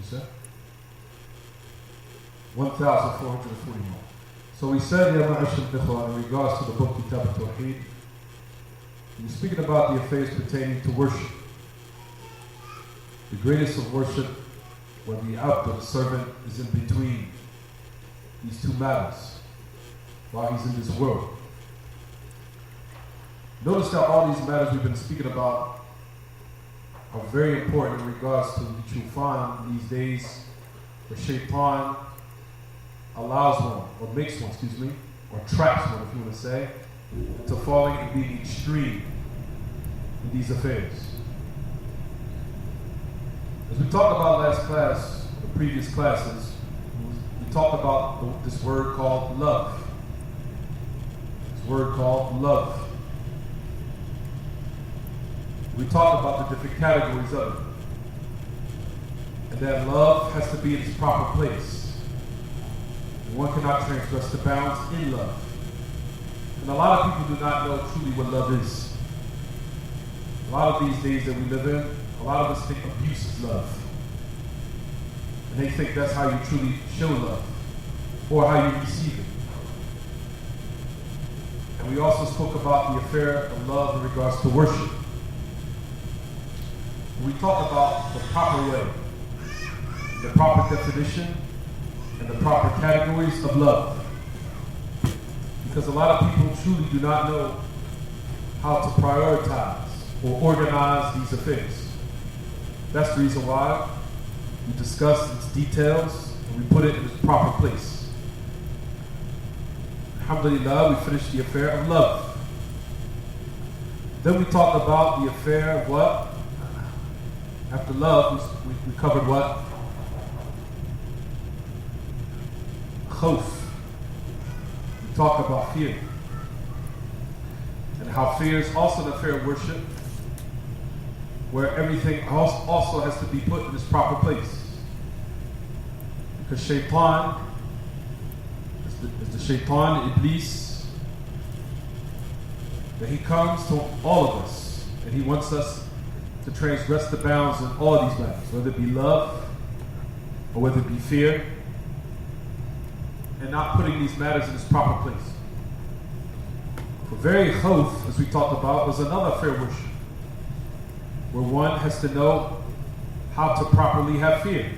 said? 1,441. So we said, Ya Ma'ashar al-Ikhwa, in regards to the book Kitaab At-Tawheed, we're speaking about the affairs pertaining to worship. The greatest of worship, where the abd, the servant, is in between these two matters while he's in this world. Notice that all these matters we've been speaking about are very important in regards to what you find these days where shaitan allows one, or makes one, or traps one, if you want to say, to falling and being extreme in these affairs. As we talked about last class, the previous classes, we talked about this word called love. This word called love. We talked about the different categories of it. And that love has to be in its proper place. And one cannot transgress the bounds in love. And a lot of people do not know truly what love is. A lot of these days that we live in, a lot of us think abuse is love. And they think that's how you truly show love, or how you receive it. And we also spoke about the affair of love in regards to worship. We talk about the proper way, the proper definition, and the proper categories of love. Because a lot of people truly do not know how to prioritize or organize these affairs. That's the reason why we discuss its details and we put it in its proper place. Alhamdulillah, we finished the affair of love. Then we talked about the affair of what? After love, we covered what? Khawf. We talked about fear. And how fear is also an affair of worship, where everything also has to be put in its proper place. Because shaitan is the shaitan, Iblis, that he comes to all of us, and he wants us to transgress the bounds in all these matters, whether it be love or whether it be fear, and not putting these matters in its proper place. For very khawf, as we talked about, was another affair of worship, where one has to know how to properly have fear,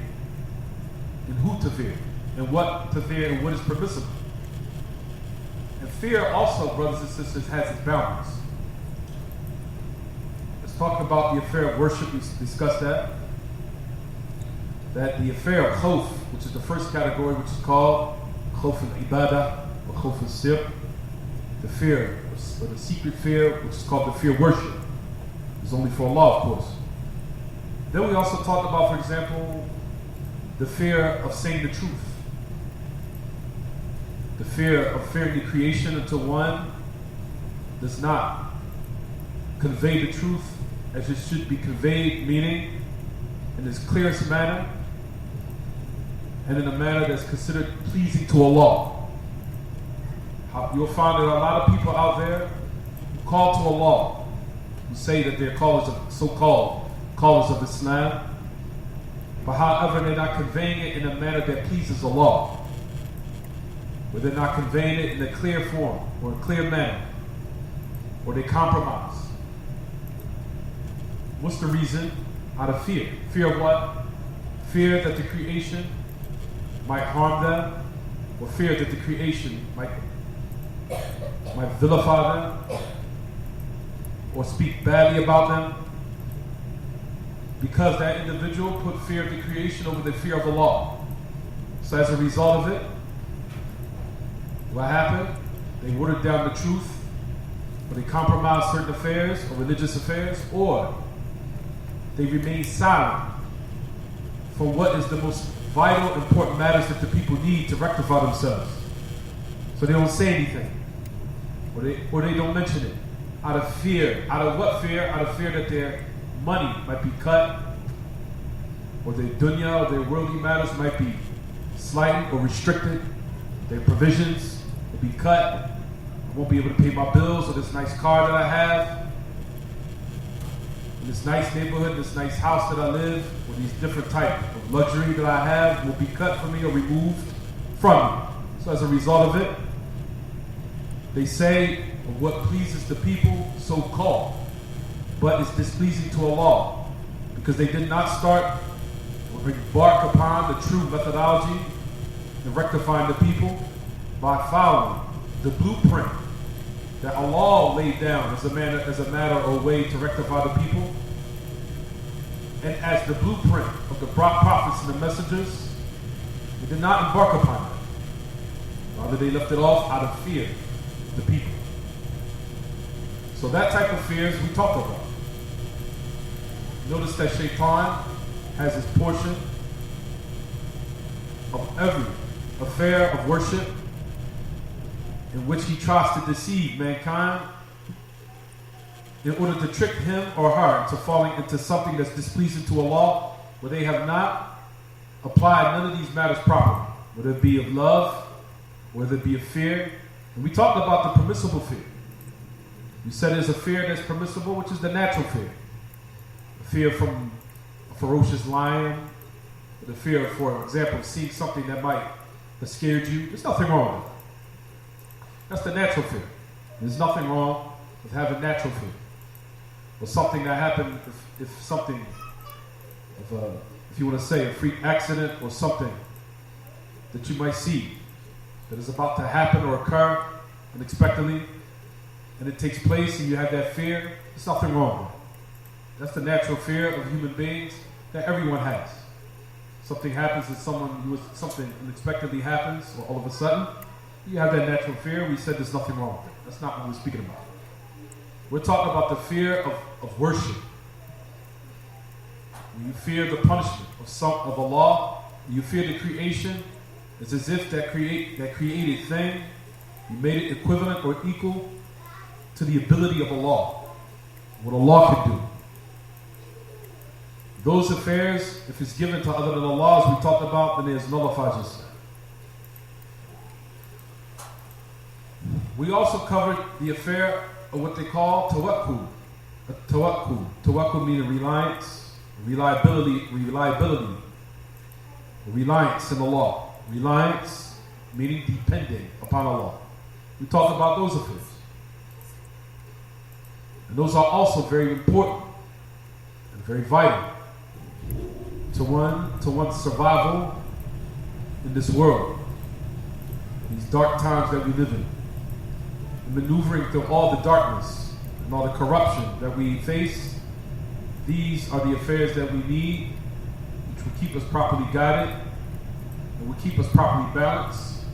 and who to fear, and what to fear, and what is permissible. And fear also, brothers and sisters, has its boundaries. Talking about the affair of worship, we discussed that the affair of khawf, which is the first category, which is called khawf al-ibadah or khawf al-sir, the fear, or the secret fear, which is called the fear of worship. It's only for Allah, of course. Then we also talked about, for example, the fear of saying the truth, the fear of fearing the creation until one does not convey the truth as it should be conveyed, meaning in its clearest manner and in a manner that's considered pleasing to Allah. You'll find that a lot of people out there who call to Allah, who say that they're so-called callers of Islam, but however they're not conveying it in a manner that pleases Allah, where they're not conveying it in a clear form or a clear manner, or they compromise. What's the reason? Out of fear. Fear of what? Fear that the creation might harm them, or fear that the creation might vilify them, or speak badly about them, because that individual put fear of the creation over the fear of the law. So as a result of it, what happened? They watered down the truth, or they compromised certain affairs or religious affairs, or they remain silent for what is the most vital, important matters that the people need to rectify themselves. So they don't say anything, or they don't mention it, out of fear. Out of what fear? Out of fear that their money might be cut, or their dunya, or their worldly matters might be slighted or restricted, their provisions will be cut. I won't be able to pay my bills or this nice car that I have. this nice neighborhood, this nice house that I live, or these different types of luxury that I have will be cut from me or removed from me. So as a result of it, they say of what pleases the people, so called, but is displeasing to Allah, because they did not start or embark upon the true methodology in rectifying the people by following the blueprint that Allah laid down as a matter or way to rectify the people, and as the blueprint of the prophets and the messengers. They did not embark upon it. Rather, they left it off out of fear of the people. So that type of fears we talked about. Notice that Shaitan has his portion of every affair of worship in which he tries to deceive mankind in order to trick him or her into falling into something that's displeasing to Allah, where they have not applied none of these matters properly, whether it be of love, whether it be of fear. And we talked about the permissible fear. We said there's a fear that's permissible, which is the natural fear. The fear from a ferocious lion, the fear, for example, of seeing something that might have scared you. There's nothing wrong with that. That's the natural fear. There's nothing wrong with having natural fear. Or something that happened, if something, if you want to say a freak accident or something that you might see that is about to happen or occur unexpectedly, and it takes place and you have that fear, there's nothing wrong with it. That's the natural fear of human beings that everyone has. Something happens to someone, something unexpectedly happens, or all of a sudden, you have that natural fear. We said there's nothing wrong with it. That's not what we're speaking about. We're talking about the fear of worship. When you fear the punishment of Allah, you fear the creation, it's as if that created thing, you made it equivalent or equal to the ability of Allah, what Allah can do. Those affairs, if it's given to other than Allah, as we talked about, then it nullifies itself. We also covered the affair of what they call tawakkul. Tawakkul meaning reliance, reliability, reliance in Allah. Reliance meaning depending upon Allah. We talked about those affairs. And those are also very important and very vital to one's survival in this world, these dark times that we live in. Maneuvering through all the darkness and all the corruption that we face, these are the affairs that we need, which will keep us properly guided and will keep us properly balanced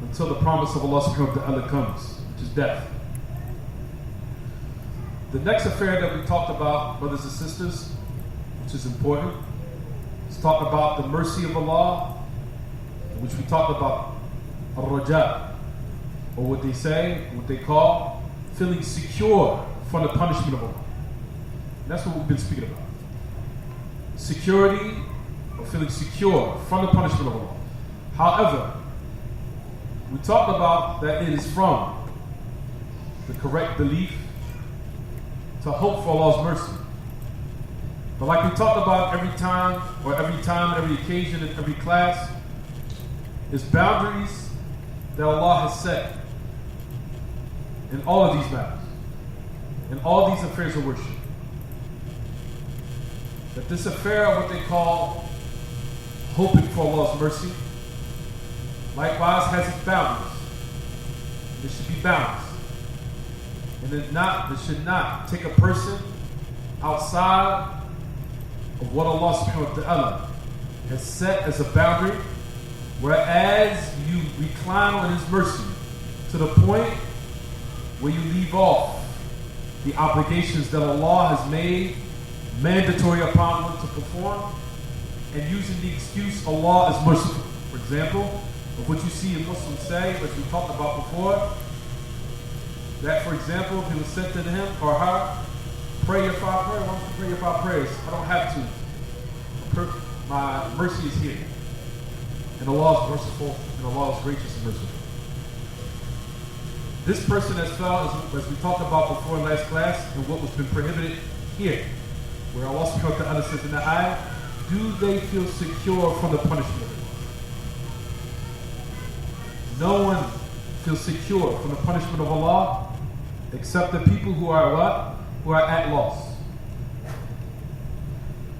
until the promise of Allah subhanahu wa ta'ala comes, which is death. The next affair that we talked about, brothers and sisters, which is important, is talk about the mercy of Allah, which we talked about Ar-Razzaaq, or what they call feeling secure from the punishment of Allah. And that's what we've been speaking about. Security, or feeling secure from the punishment of Allah. However, we talked about that it is from the correct belief to hope for Allah's mercy. But like we talked about every time, every occasion, in every class, is boundaries that Allah has set in all of these matters, in all these affairs of worship. That this affair of what they call hoping for Allah's mercy, likewise has its boundaries. There should be boundaries. And it should not take a person outside of what Allah subhanahu wa ta'ala has set as a boundary, whereas you recline on His mercy to the point where you leave off the obligations that Allah has made mandatory upon one to perform, and using the excuse Allah is merciful. For example, of what you see in Muslims say, as we talked about before, that for example, if it was said to him or her, pray your 5 prayers, why don't you pray your 5 prayers? I don't have to. My mercy is here. And Allah is merciful, and Allah is gracious and merciful. This person has fell, as we talked about before in last class, and what was been prohibited here. where Allah subhanahu wa ta'ala says in the ayah, do they feel secure from the punishment of Allah? No one feels secure from the punishment of Allah except the people who are what? Who are at loss.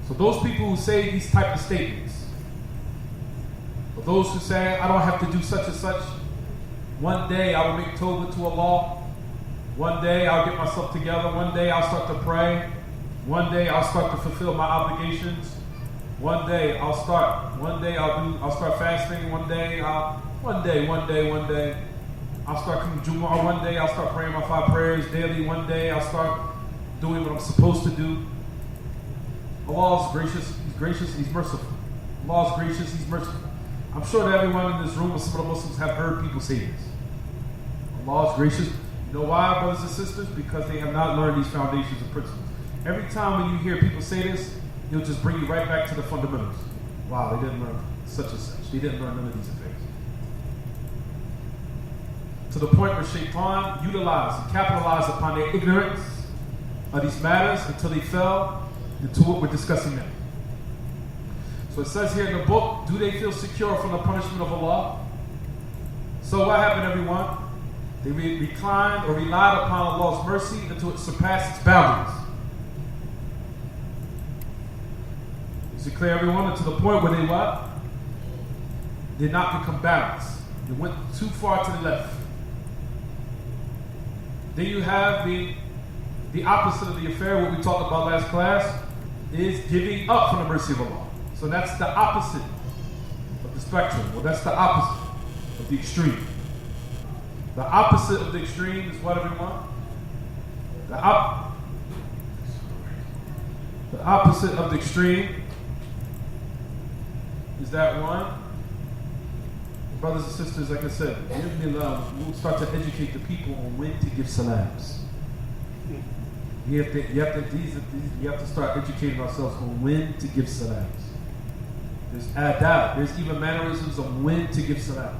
So those people who say these type of statements, or those who say, I don't have to do such and such, one day I will make tawbah to Allah, one day I'll get myself together, one day I'll start to pray, one day I'll start to fulfill my obligations, one day I'll start fasting, one day I'll start coming to Jumu'ah, one day I'll start praying my 5 prayers daily, one day I'll start doing what I'm supposed to do. Allah is gracious, He's merciful. Allah is gracious, He's merciful. I'm sure that everyone in this room or some of the Muslims have heard people say this. Allah is gracious. You know why, brothers and sisters? Because they have not learned these foundations and principles. Every time when you hear people say this, it'll just bring you right back to the fundamentals. Wow, they didn't learn such and such. They didn't learn none of these affairs. To the point where Shaitan utilized and capitalized upon their ignorance of these matters until they fell into what we're discussing now. So it says here in the book, do they feel secure from the punishment of Allah? So what happened, everyone? They reclined or relied upon Allah's mercy until it surpassed its boundaries. Is it clear, everyone? To the point where they what? Did not become balanced. They went too far to the left. Then you have the opposite of the affair, what we talked about last class, is giving up from the mercy of Allah. So that's the opposite of the spectrum. Well, that's the opposite of the extreme. The opposite of the extreme is what, everyone? The opposite of the extreme is that one. Brothers and sisters, like I said, we'll start to educate the people on when to give salams. You have to start educating ourselves on when to give salams. There's adab, there's even mannerisms of when to give salam.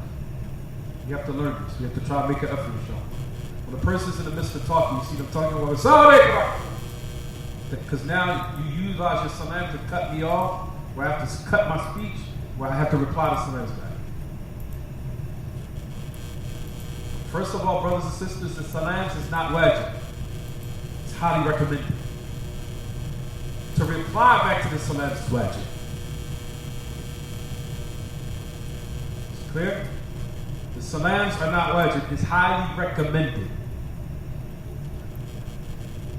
You have to learn this. You have to try to make an effort to show. When a person's in the midst of talking, you see them talking about Assalamu because now you utilize your salam to cut me off, where I have to cut my speech, where I have to reply to salams back. First of all, brothers and sisters, the salams is not wajib. It's highly recommended. To reply back to the salams is wajib. It's clear? The salams are not wajib. It's highly recommended.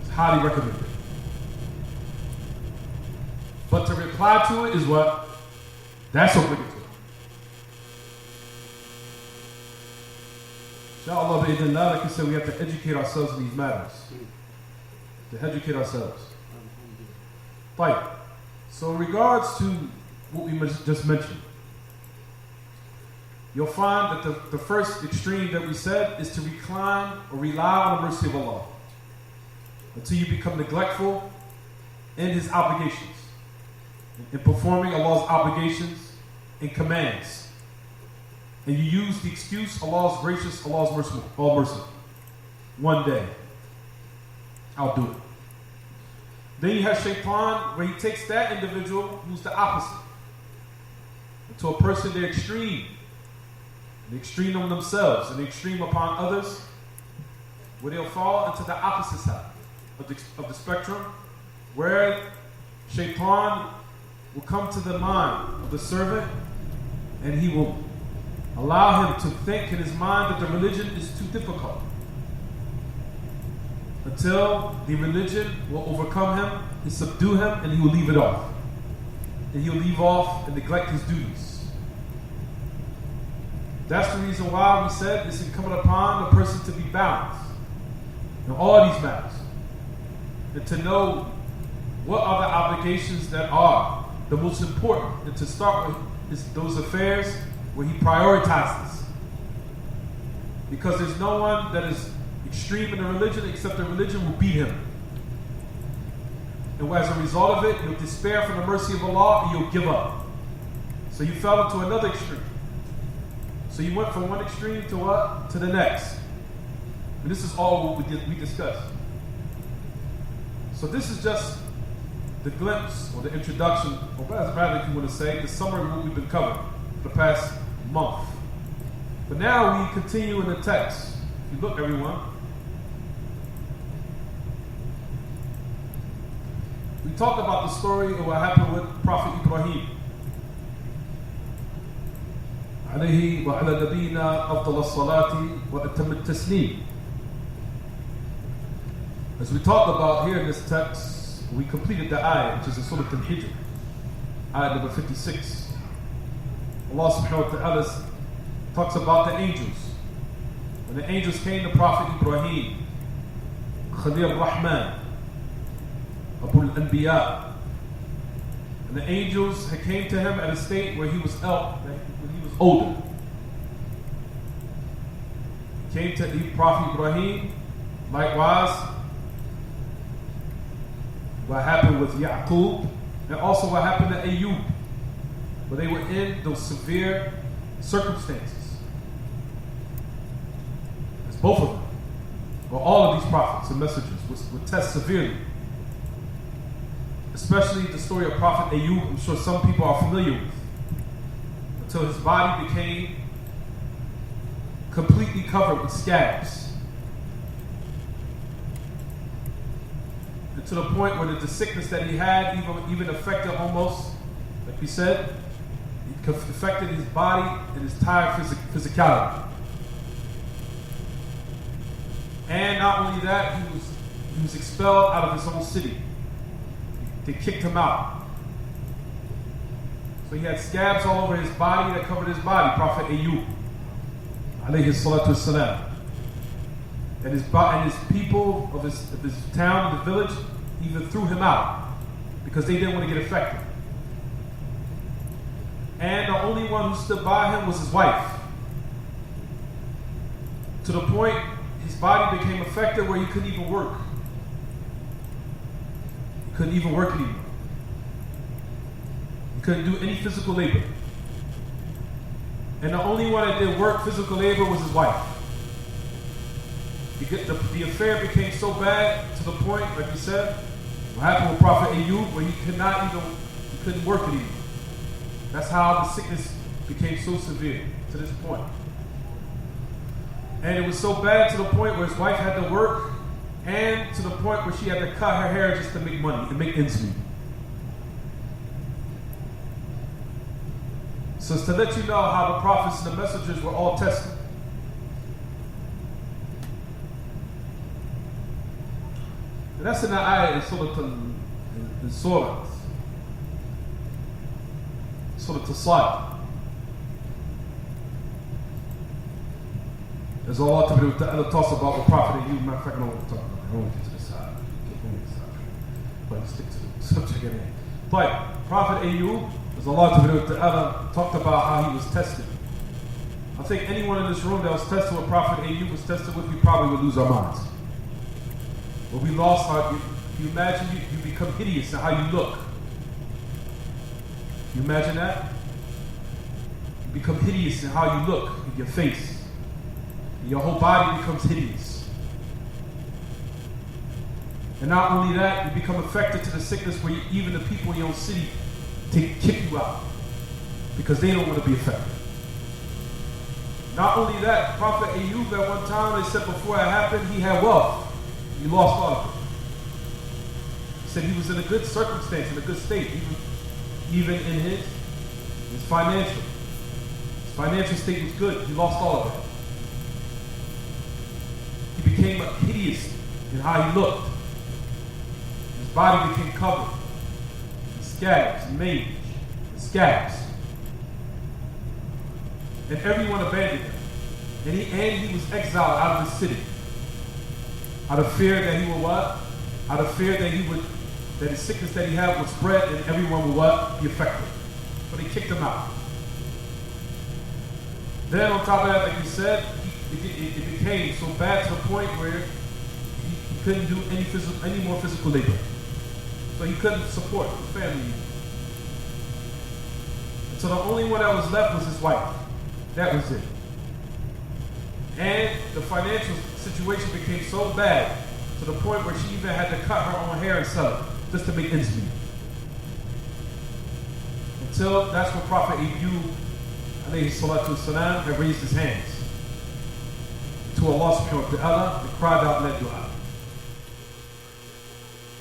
It's highly recommended. But to reply to it is what? That's obligatory. Inshallah, like I said, we have to educate ourselves in these matters. To educate ourselves. Right. So in regards to what we just mentioned, you'll find that the first extreme that we said is to recline or rely on the mercy of Allah until you become neglectful in His obligations, in performing Allah's obligations and commands. And you use the excuse, Allah is gracious, Allah is merciful, all merciful. One day, I'll do it. Then you have Shaitan, where he takes that individual who's the opposite. To a person, they're extreme. The extreme on themselves and the extreme upon others, where they'll fall into the opposite side of the spectrum, where Shaitan will come to the mind of the servant and he will allow him to think in his mind that the religion is too difficult, until the religion will overcome him and subdue him, and he will leave it off. And he'll leave off and neglect his duties. That's the reason why we said it's incumbent upon the person to be balanced in all these matters, and to know what are the obligations that are the most important, and to start with those affairs where he prioritizes. Because there's no one that is extreme in the religion except the religion will beat him. And as a result of it, you'll despair from the mercy of Allah and you'll give up. So you fell into another extreme. So you went from one extreme to what? To the next. And this is all what we discussed. So this is just the glimpse or the introduction, or rather if you want to say, the summary of what we've been covering for the past month. But now we continue in the text. If you look, everyone, we talked about the story of what happened with Prophet Ibrahim. عليه وعلى نبينا أفضل الصلاة وأتم التسليم. As we talked about here in this text, we completed the ayah, which is in Surah Al-Hijr, ayah number 56. Allah subhanahu wa ta'ala talks about the angels. When the angels came to Prophet Ibrahim, Khalil Rahman, Abu al-Anbiya, and the angels had came to him at a state where he was older. Came to Prophet Ibrahim, likewise, what happened with Yaqub, and also what happened to Ayub, where they were in those severe circumstances. As both of them, or all of these prophets and messengers, were tested severely. Especially the story of Prophet Ayub, I'm sure some people are familiar with. Until his body became completely covered with scabs. And to the point where the sickness that he had even affected almost, like we said, it affected his body and his entire physicality. And not only that, he was expelled out of his own city. They kicked him out. So he had scabs all over his body that covered his body. Prophet Ayub, alayhi salatu wassalam. And his people of his town, the village, even threw him out because they didn't want to get affected. And the only one who stood by him was his wife. To the point his body became affected where he couldn't even work. He couldn't even work anymore. He couldn't do any physical labor. And the only one that did work, physical labor, was his wife. The affair became so bad to the point, like we said, what happened with Prophet Ayub, where he couldn't work anymore. That's how the sickness became so severe to this point. And it was so bad to the point where his wife had to work, and to the point where she had to cut her hair just to make money and make ends meet. So it's to let you know how the prophets and the messengers were all tested. And that's in the ayah in Surah Al-Sad. As Allah talks about the Prophet Ayub. Matter of fact, I don't want to talk about it. I don't want to get to this side. But stick to the subject at hand. But Prophet Ayub, as Allah talked about how he was tested. I think anyone in this room that was tested with Prophet Ayub was tested with, we probably would lose our minds. But we lost our, you imagine you become hideous in how you look. You imagine that? You become hideous in how you look, in your face. And your whole body becomes hideous. And not only that, you become affected to the sickness where even the people in your own city kick you out because they don't want to be affected. Not only that, Prophet Ayub at one time, they said before it happened, he had wealth. He lost all of it. He said he was in a good circumstance, in a good state, even in his financial. His financial state was good. He lost all of it. He became hideous in how he looked. His body became covered in scabs, and mange, and scabs. And everyone abandoned him. And he was exiled out of the city. Out of fear that he would what? Out of fear that that his sickness that he had would spread and everyone would what? Be affected. But they kicked him out. Then on top of that, like you said, it became so bad to the point where he couldn't do any more physical labor. So he couldn't support his family. So the only one that was left was his wife. That was it. And the financial situation became so bad to the point where she even had to cut her own hair and sell it just to make ends meet. until that's when Prophet Ayyub alayhi salatu wasalam had raised his hands to Allah subhanahu wa ta'ala and cried out in that dua.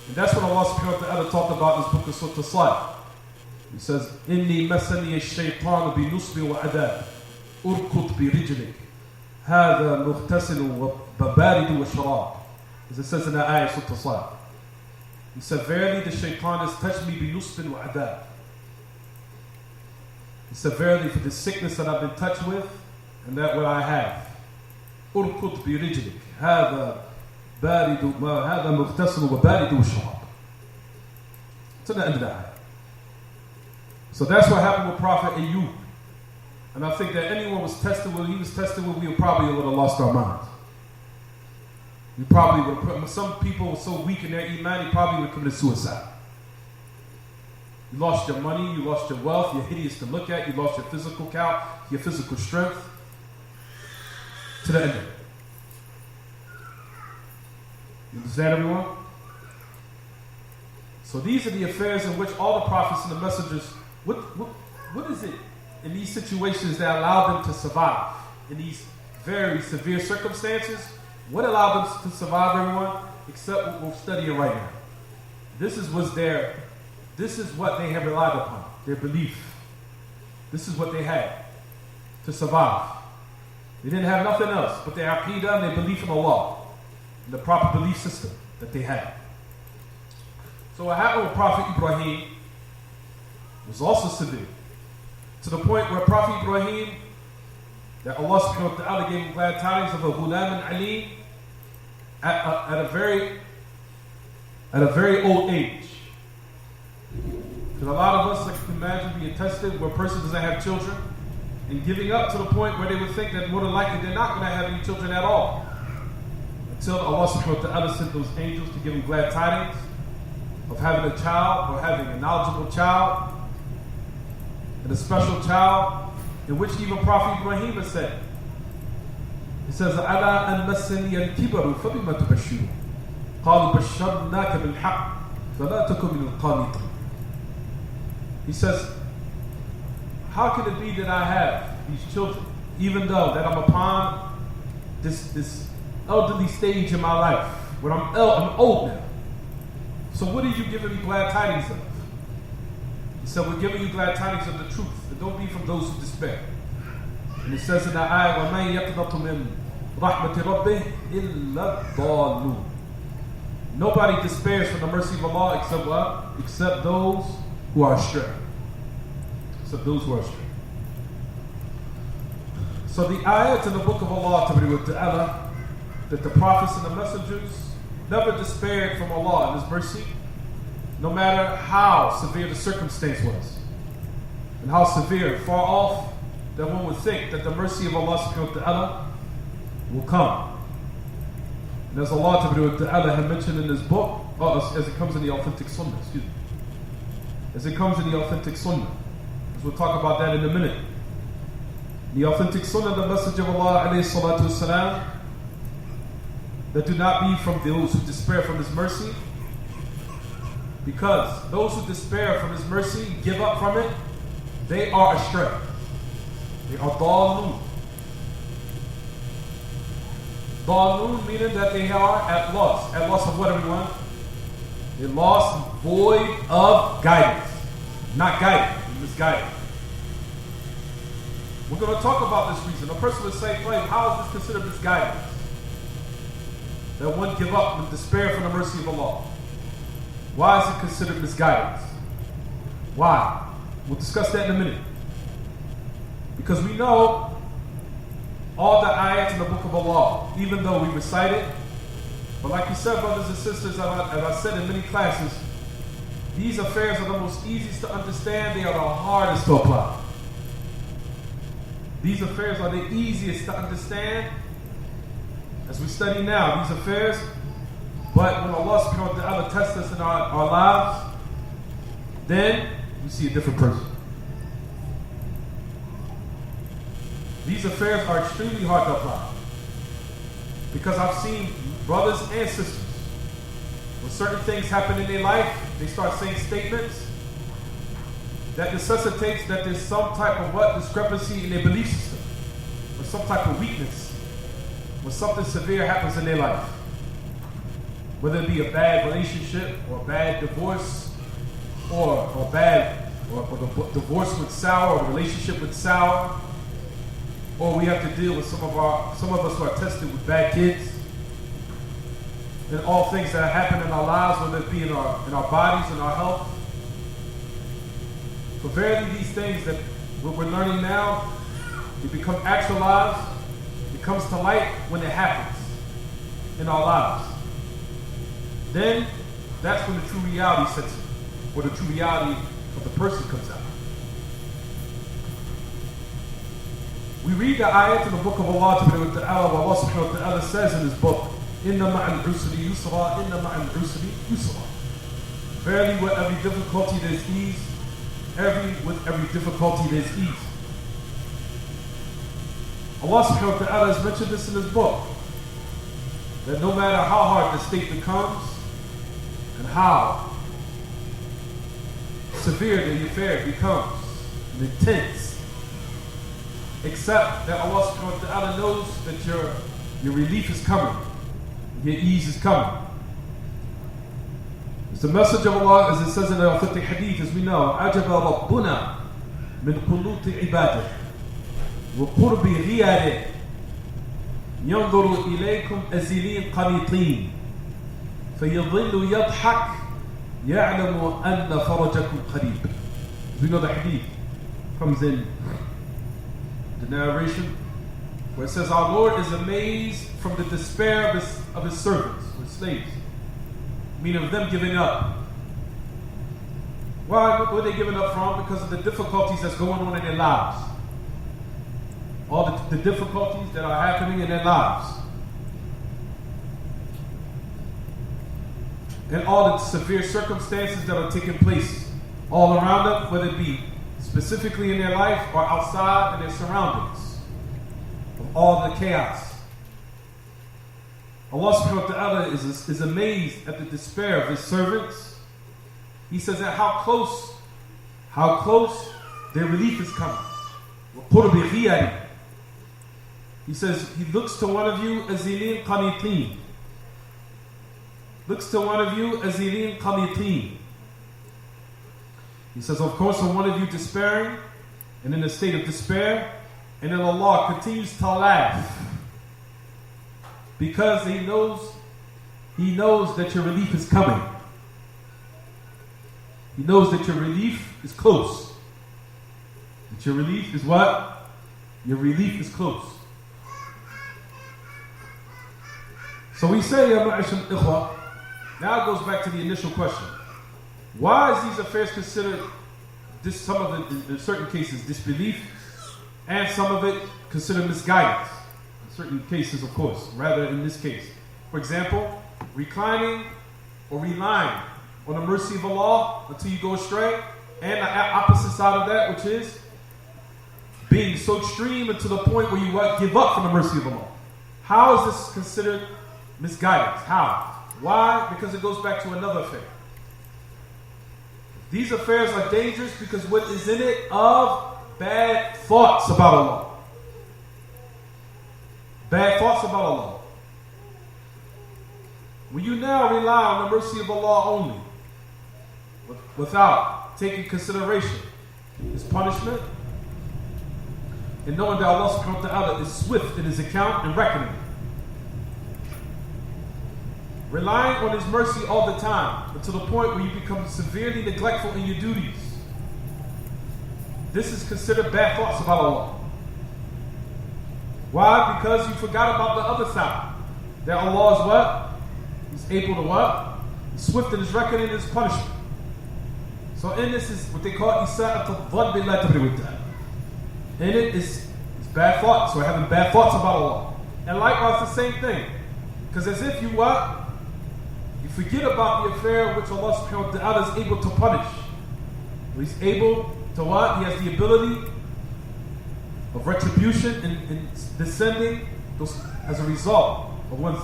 And that's what Allah subhanahu wa ta'ala talked about in his book of Surah As-Sad. He says, إِنِّي مَسَنِيَ الشَّيْطَانُ بِنُصْبِ وَعَذَابٍ أُرْكُضْ بِرِجْلِكَ هَذَا مُغْتَسِلٌ وَبَارِدٌ وَشَرَابٌ. As it says in that ayah, Surah As-Sad. He said, verily the shaitan has touched me بِنُصْبٍ وَعَذَابٍ. He said, verily for the sickness that I've been touched with, and that what I have. أُرْكُضْ بِرِجْلِكَ هَذَا مُغْتَسِلٌ وَبَارِدٌ وَشَرَابٌ. To the end of that ayah. So that's what happened with Prophet Ayyub. And I think that anyone was tested with, he was tested with, we probably would have lost our minds. We probably would have put, some people were so weak in their iman, he probably would have committed suicide. You lost your money, you lost your wealth, you're hideous to look at, you lost your physical count, your physical strength. To the end of it. You understand, everyone? So these are the affairs in which all the prophets and the messengers, what is it in these situations that allowed them to survive in these very severe circumstances? What allowed them to survive, everyone? Except what we're studying right now. This is what they have relied upon, their belief. This is what they had to survive. They didn't have nothing else but their aqidah and their belief in Allah, and the proper belief system that they had. So what happened with Prophet Ibrahim was also severe, to the point where Prophet Ibrahim, that Allah subhanahu wa ta'ala gave him glad tidings of a ghulam and alim at a very old age. Because a lot of us, like you can imagine, being tested where a person doesn't have children and giving up to the point where they would think that more than likely they're not going to have any children at all. Until Allah subhanahu wa ta'ala sent those angels to give them glad tidings of having a child, or having a knowledgeable child, and a special child, in which even Prophet Ibrahim has said. He says, أَلَا أَن مَسَّنِيَ الْكِبَرُ فَبِمَا تُبَشِّرُونَ قَالُوا بَشَّرْنَاكَ بِالْحَقِّ فَلَا تَكُنْ مِنَ الْقَانِطِينَ. He says, how can it be that I have these children, even though that I'm upon this elderly stage in my life, where I'm old now? So what are you giving me glad tidings of? He said, we're giving you glad tidings of the truth, and don't be from those who despair. And it says in the ayah, وَمَنْ يَقْنَطُ مِنْ رَحْمَةِ رَبِّهِ إِلَّا الضَّالُّونَ. Nobody despairs from the mercy of Allah except what? Except those who are astray. Except those who are astray. So the ayat in the book of Allah, that the prophets and the messengers never despaired from Allah and His mercy, no matter how severe the circumstance was, and how severe, far off, that one would think that the mercy of Allah subhanahu wa ta'ala will come. And as Allah subhanahu wa ta'ala had mentioned in His book, as it comes in the authentic sunnah, as it comes in the authentic sunnah, as we'll talk about that in a minute. The authentic sunnah, the message of Allah alayhi salatu wasalam, that do not be from those who despair from His mercy, because those who despair from His mercy, give up from it, they are astray. They are dhalun. Dhalun meaning that they are at loss. At loss of what, everyone? They're lost, void of guidance. Not guided, misguided. We're going to talk about this reason. A person would say, how is this considered misguidance? That one give up and despair from the mercy of Allah. Why is it considered misguidance? Why? We'll discuss that in a minute. Because we know all the ayats in the book of Allah, even though we recite it, but like you said, brothers and sisters, as I said in many classes, these affairs are the most easiest to understand, they are the hardest to apply. These affairs are the easiest to understand as we study now, these affairs. But when Allah subhanahu wa ta'ala tests us in our lives, then we see a different person. These affairs are extremely hard to apply. Because I've seen brothers and sisters, when certain things happen in their life, they start saying statements that necessitates that there's some type of discrepancy in their belief system, or some type of weakness, when something severe happens in their life. Whether it be a bad relationship, or a bad divorce, or the divorce went sour, or the relationship went sour, or we have to deal with some of us who are tested with bad kids, and all things that happen in our lives, whether it be in our bodies, in our health. For verily these things that what we're learning now, it becomes actualized, it comes to light when it happens in our lives. Then that's when the true reality sets in, or the true reality of the person comes out. We read the ayat in the book of Allah, where Allah subhanahu wa ta'ala says in his book, Inna ma'al usri yusra, inna ma'al usri yusra. Verily with every difficulty there's ease, with every difficulty there's ease. Allah subhanahu wa ta'ala has mentioned this in his book, that no matter how hard the state becomes, and how severe the affair becomes, and intense, except that Allah subhanahu wa ta'ala knows that your relief is coming, your ease is coming. It's the message of Allah, as it says in the authentic hadith, as we know, عَجَبَ رَبُّنَا مِنْ قُلُوطِ عِبَادِهِ وَقُرْبِ غِيَارِهِ يَنْظُرُ إِلَيْكُمْ أَزِلِينَ قَنِيطِينَ فَيَظِلُّ يَضْحَكْ يَعْلَمُ أَنَّ فَرَجَكُمْ قَرِيبٌ. As we know, the hadith comes in the narration where it says, our Lord is amazed from the despair of his servants, or slaves, meaning of them giving up. Why were they giving up from? Because of the difficulties that's going on in their lives. All the difficulties that are happening in their lives. And all the severe circumstances that are taking place all around them, whether it be specifically in their life or outside in their surroundings, of all the chaos. Allah subhanahu wa ta'ala is amazed at the despair of his servants. He says that how close their relief is coming. He says he looks to one of you azilin qanitin. Looks to one of you azilin qanitin. He says, of course, when one of you despairing and in a state of despair, and then Allah continues to laugh because He knows that your relief is coming. He knows that your relief is close. That your relief is what? Your relief is close. So we say, now it goes back to the initial question. Why is these affairs considered, some of it, in certain cases, disbelief, and some of it considered misguidance? In certain cases, of course, rather in this case. For example, reclining or relying on the mercy of Allah until you go astray, and the opposite side of that, which is being so extreme and to the point where you give up from the mercy of Allah. How is this considered misguidance? How? Why? Because it goes back to another affair. These affairs are dangerous because what is in it of bad thoughts about Allah. Bad thoughts about Allah. When you now rely on the mercy of Allah only, without taking consideration His punishment, and knowing that Allah subhanahu wa ta'ala is swift in His account and reckoning, relying on His mercy all the time, but to the point where you become severely neglectful in your duties. This is considered bad thoughts about Allah. Why? Because you forgot about the other side. That Allah is what? He's able to what? He's swift in His reckoning and His punishment. So in this is what they call Ishaa. In it is bad thoughts. So having bad thoughts about Allah. And likewise the same thing. Because as if you what? You forget about the affair which Allah subhanahu wa ta'ala is able to punish. He's able to what? He has the ability of retribution and descending as a result of one's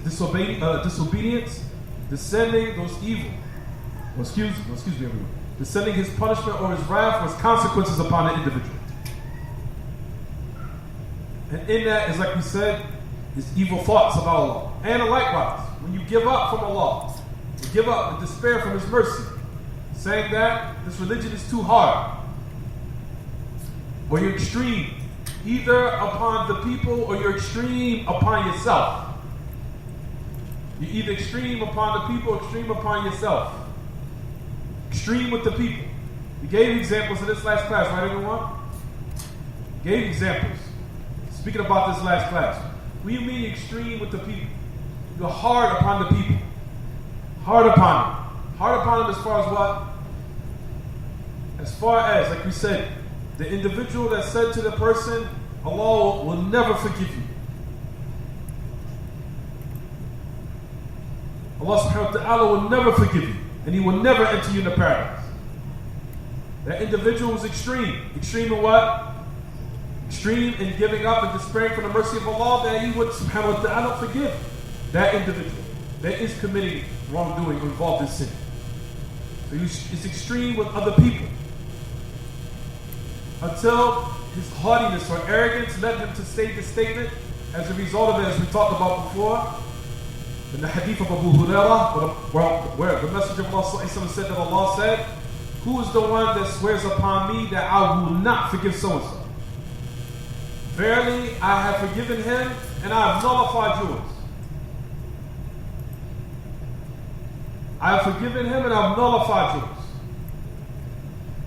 disobedience, descending those evil excuse me everyone, the sending his punishment or his wrath was consequences upon the individual. And in that is, like we said, is evil thoughts about Allah. And likewise, when you give up from Allah, you give up and despair from His mercy, saying that this religion is too hard, or you're extreme, either upon the people or you're extreme upon yourself. You're either extreme upon the people or extreme upon yourself. Extreme with the people. We gave examples in this last class, right everyone? We gave examples. Speaking about this last class. What do you mean extreme with the people? You're hard upon the people. Hard upon them. Hard upon them as far as what? As far as, like we said, the individual that said to the person, Allah will never forgive you. Allah subhanahu wa ta'ala will never forgive you. And He will never enter you into paradise. That individual was extreme. Extreme in what? Extreme in giving up and despairing from the mercy of Allah, that He would subhanahu wa ta'ala forgive that individual that is committing wrongdoing or involved in sin. So it's extreme with other people. Until his haughtiness or arrogance led him to say the statement, as a result of it, as we talked about before, in the hadith of Abu Hurairah, where the Messenger of Allah said that Allah said, who is the one that swears upon me that I will not forgive so-and-so? Verily, I have forgiven him and I have nullified yours. I have forgiven him and I have nullified yours.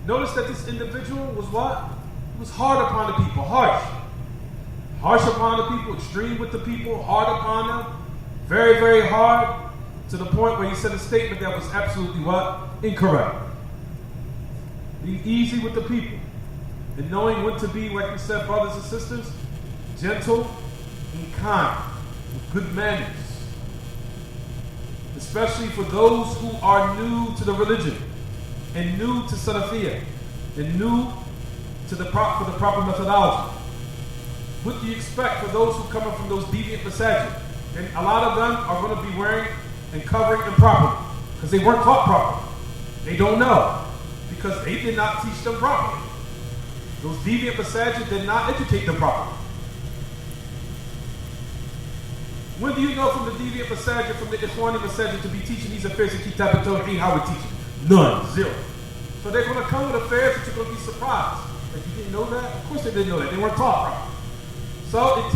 Notice that this individual was what? He was hard upon the people, harsh. Harsh upon the people, extreme with the people, hard upon them. Very, very hard, to the point where he said a statement that was absolutely what? Incorrect. Being easy with the people. And knowing when to be, like we said, brothers and sisters, gentle and kind, with good manners. Especially for those who are new to the religion, and new to Salafiyah, and new to the proper methodology. What do you expect for those who come from those deviant masajid? And a lot of them are going to be wearing and covering improperly, because they weren't taught properly. They don't know, because they did not teach them properly. Those deviant masajid did not educate them properly. When do you know from the deviant masajid, from the Ikhwani masajid, to be teaching these affairs in Kitaab At-Tawheed, how we teach it? None. Zero. So they're going to come with affairs that you're going to be surprised. Like, you didn't know that? Of course they didn't know that. They weren't taught properly. So it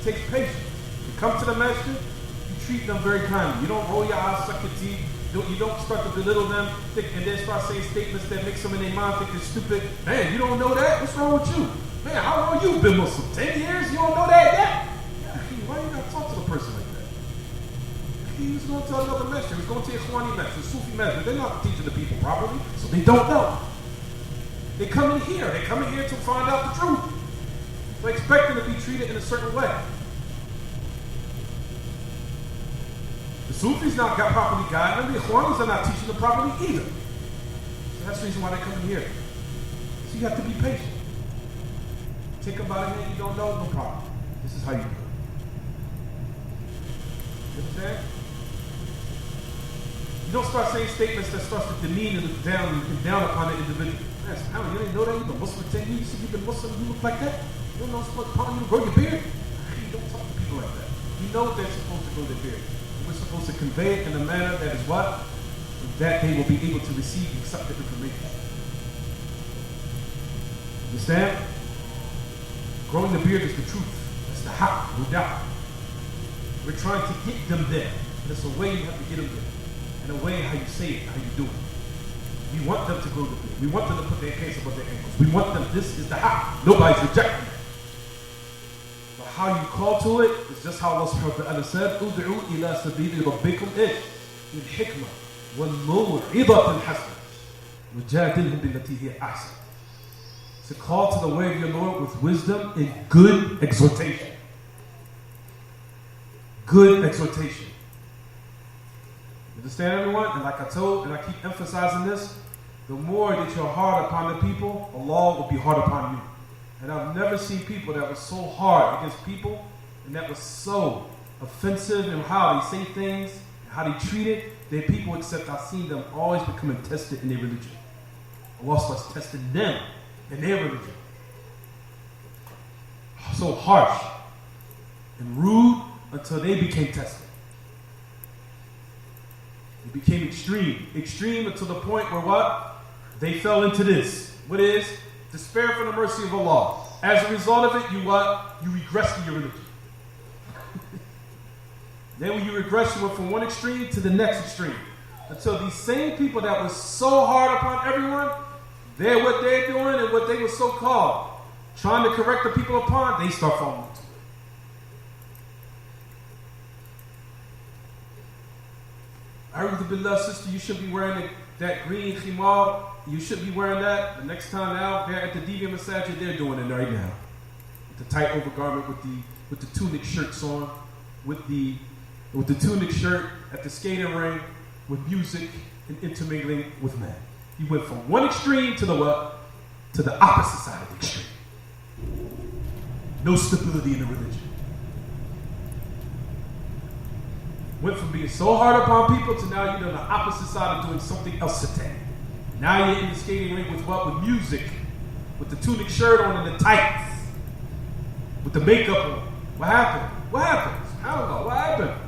takes patience. You come to the masjid, you treat them very kindly. You don't roll your eyes, suck your teeth. You don't start to belittle them and then start saying statements that make some in their mind think they're stupid. Man, you don't know that? What's wrong with you? Man, how long you been Muslim? 10 years? You don't know that yet? Why you gotta talk to the person like that? He was going to another masjid. He was going to a Ikhwani masjid, a Sufi masjid. They're not teaching the people properly, so they don't know. They come in here. They come in here to find out the truth. They expect them to be treated in a certain way. The Sufis not got properly guided, and the Ikhwanis are not teaching them properly either. So that's the reason why they come in here. So you have to be patient. Take them by the hand, you don't know, no problem. This is how you do it. You understand? You don't start saying statements that starts to demean and look down upon the individual. Man, how you didn't know that? You've been Muslim for 10 years. You see you've been Muslim, you look like that? You don't know it's upon you to grow your beard? You don't talk to people like that. You know they're supposed to grow their beard. We're supposed to convey it in a manner that is what? That they will be able to receive and accept the information. Understand? Growing the beard is the truth. That's the haq, no doubt. We're trying to get them there. There's a way you have to get them there. And a way how you say it, how you do it. We want them to grow the beard. We want them to put their hands above their ankles. We want them, this is the haq. Nobody's rejecting it. But how you call to it is just how Allah subhanahu wa ta'ala said, Ud'u ila sabili rabbikum bil hikmah wal maw'idatil hasanah wajadilhum billati hiya ahsan. To call to the way of your Lord with wisdom and good exhortation. Good exhortation. You understand, everyone? And like I told, and I keep emphasizing this, the more that you're hard upon the people, Allah will be hard upon you. And I've never seen people that were so hard against people and that was so offensive in how they say things, and how they treat it, their people, except I've seen them always becoming tested in their religion. Allah starts testing them in their religion. So harsh and rude until they became tested. It became extreme. Extreme until the point where what? They fell into this. What is? Despair from the mercy of Allah. As a result of it, you what? You regress in your religion. Then when you regress, you went from one extreme to the next extreme. Until these same people that were so hard upon everyone, what they're doing and what they were so called trying to correct the people upon, they start falling into it. A'udhu billah, sister, you should be wearing that green khimar. You should be wearing that. The next time out there at the Deviant Masajid, they're doing it right now. With the tight overgarment, with the tunic shirts on, with the tunic shirt at the skating ring, with music and intermingling with men. You went from one extreme to the what? To the opposite side of the extreme. No stability in the religion. Went from being so hard upon people to now you're on the opposite side of doing something else today. Now you're in the skating rink with what? With music. With the tunic shirt on and the tights. With the makeup on. What happened? What happened? I don't know. What happened?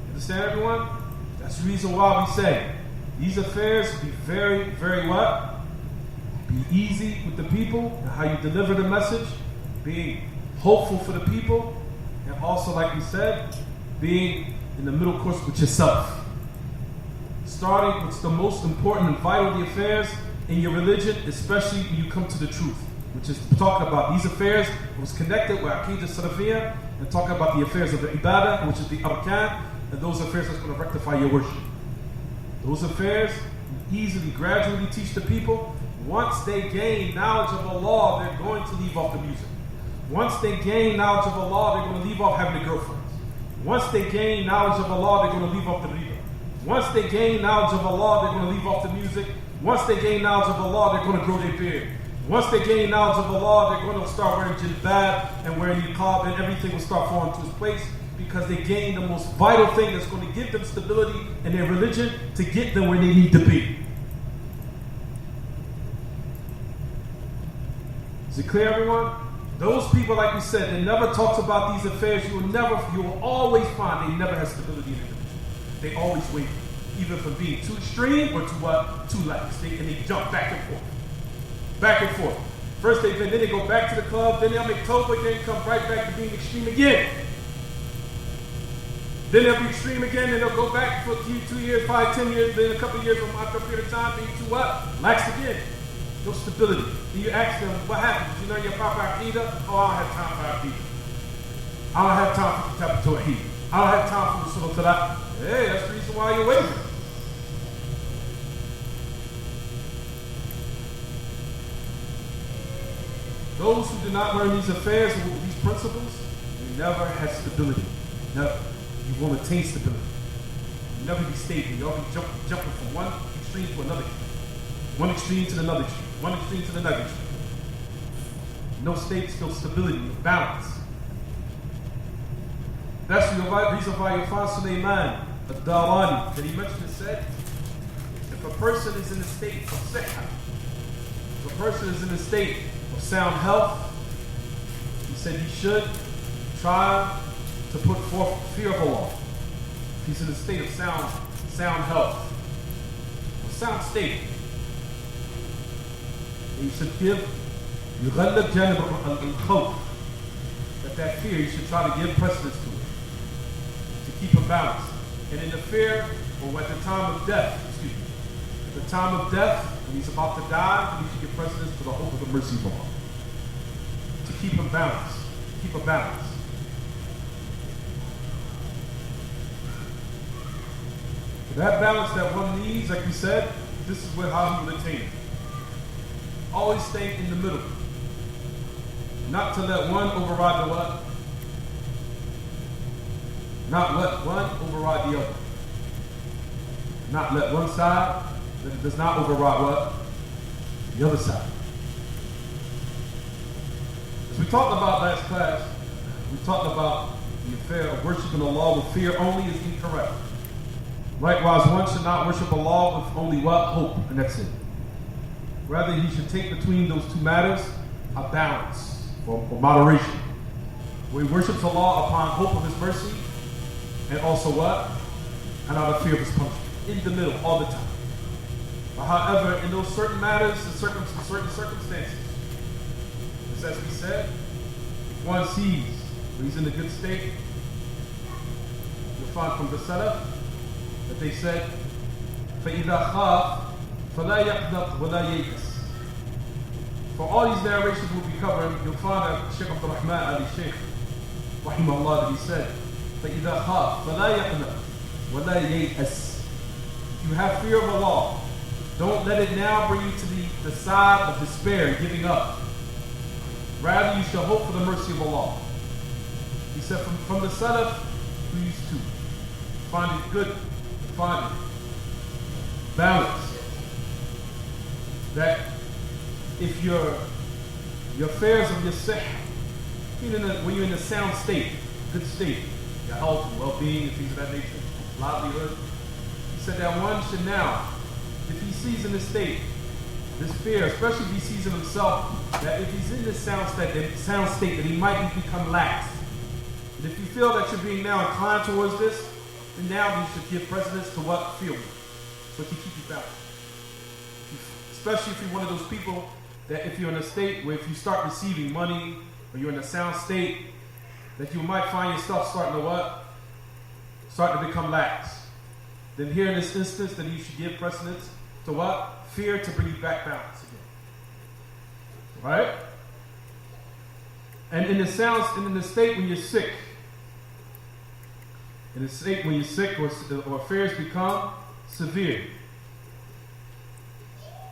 Understand, everyone? That's the reason why we say these affairs be very, very what? Be easy with the people and how you deliver the message. Being hopeful for the people. And also, like we said, being in the middle course with yourself. Starting with the most important and vital of the affairs in your religion, especially when you come to the truth, which is talking about these affairs. It was connected with Aqeedah Salafiyya and talking about the affairs of the Ibadah, which is the Arkan, and those affairs that's going to rectify your worship. Those affairs you easily, gradually teach the people. Once they gain knowledge of Allah, they're going to leave off the music. Once they gain knowledge of Allah, they're going to leave off having a girlfriend. Once they gain knowledge of Allah, they're going to leave off the riba. Once they gain knowledge of Allah, they're going to leave off the music. Once they gain knowledge of Allah, they're going to grow their beard. Once they gain knowledge of Allah, they're going to start wearing jilbab and wearing niqab, and everything will start falling to its place because they gain the most vital thing that's going to give them stability in their religion to get them where they need to be. Is it clear, everyone? Those people, like we said, they never talked about these affairs. You will always find they never have stability in their religion. They always waver, either from being too extreme or to what? Too lax. And they jump back and forth. Back and forth. First then they go back to the club, then they'll make tawbah, then come right back to being extreme again. Then they'll be extreme again, and they'll go back for a few, 2 years, 5, 10 years, then a couple of years, after a period of time, being too what? Lax again. No stability. Then you ask them, what happened? Did you learn your proper Aqeedah? Oh, I don't have time for Aqeedah. I don't have time for Kitaab At-Tawheed. I don't have time for the Salat. Hey, that's the reason why you're waiting. Those who do not learn these affairs and these principles, you never have stability. Never. You won't attain stability. You'll never be stable. You'll be jumping from one extreme to another extreme. One extreme to another extreme. One extreme to another extreme. No state, no stability, no balance. That's the reason why you'll find Sulaiman Ad-Darani, that he mentioned and said, if a person is in a state of sickah, if a person is in a state of sound health, he said he should try to put forth fear of Allah. He's in a state of sound health, a sound state. And you should give يغلب جانب الخوف, that fear you should try to give precedence to it, to keep a balance. And in the fear, or at the time of death, at the time of death, when he's about to die, he should give precedence to the hope of the mercy of Allah. To keep him balanced, keep a balance. For that balance that one needs, like we said, this is how he will attain it. Always stay in the middle. Not to let one override the what? Not let one override the other. Not let one side that does not override what? The other side. As we talked about last class, we talked about the affair of worshiping Allah with fear only is incorrect. Likewise, one should not worship Allah with only what? Hope, and that's it. Rather, he should take between those two matters a balance or moderation, where he worships Allah upon hope of His mercy, and also what? And out of fear of His punishment. In the middle, all the time. But however, in those certain matters, in certain circumstances, as we said, if one sees when he's in a good state, you'll find from the Salaf that they said, فَإِذَا خَافْ فَلَا يَقْنَطْ وَلَا يَيْأَسْ. For all these narrations we'll be covering, you'll find that Shaykh AbdurRahman Ali Shaykh, rahimahullah, that he said, فَإِذَا خَافْ فَلَا يَقْنَطْ وَلَا يَيْأَسْ. If you have fear of Allah, don't let it now bring you to the side of despair and giving up. Rather, you shall hope for the mercy of Allah. He said from the Salaf, who used to find it good, to find it balanced, that if your affairs of your sih, when you're in a sound state, good state, your health and well-being and things of that nature, livelihood, he said that one should now, if he sees in this state, this fear, especially if he sees in himself, that if he's in this sound state, that he might become lax. And if you feel that you're being now inclined towards this, then now you should give precedence to what? Fear. So to keep you balanced. Especially if you're one of those people that if you're in a state where if you start receiving money, or you're in a sound state, that you might find yourself starting to what? Starting to become lax. Then here in this instance, then you should give precedence to what? Fear, to bring you back balance again. Right? And in the state when you're sick, in the state when you're sick or affairs become severe,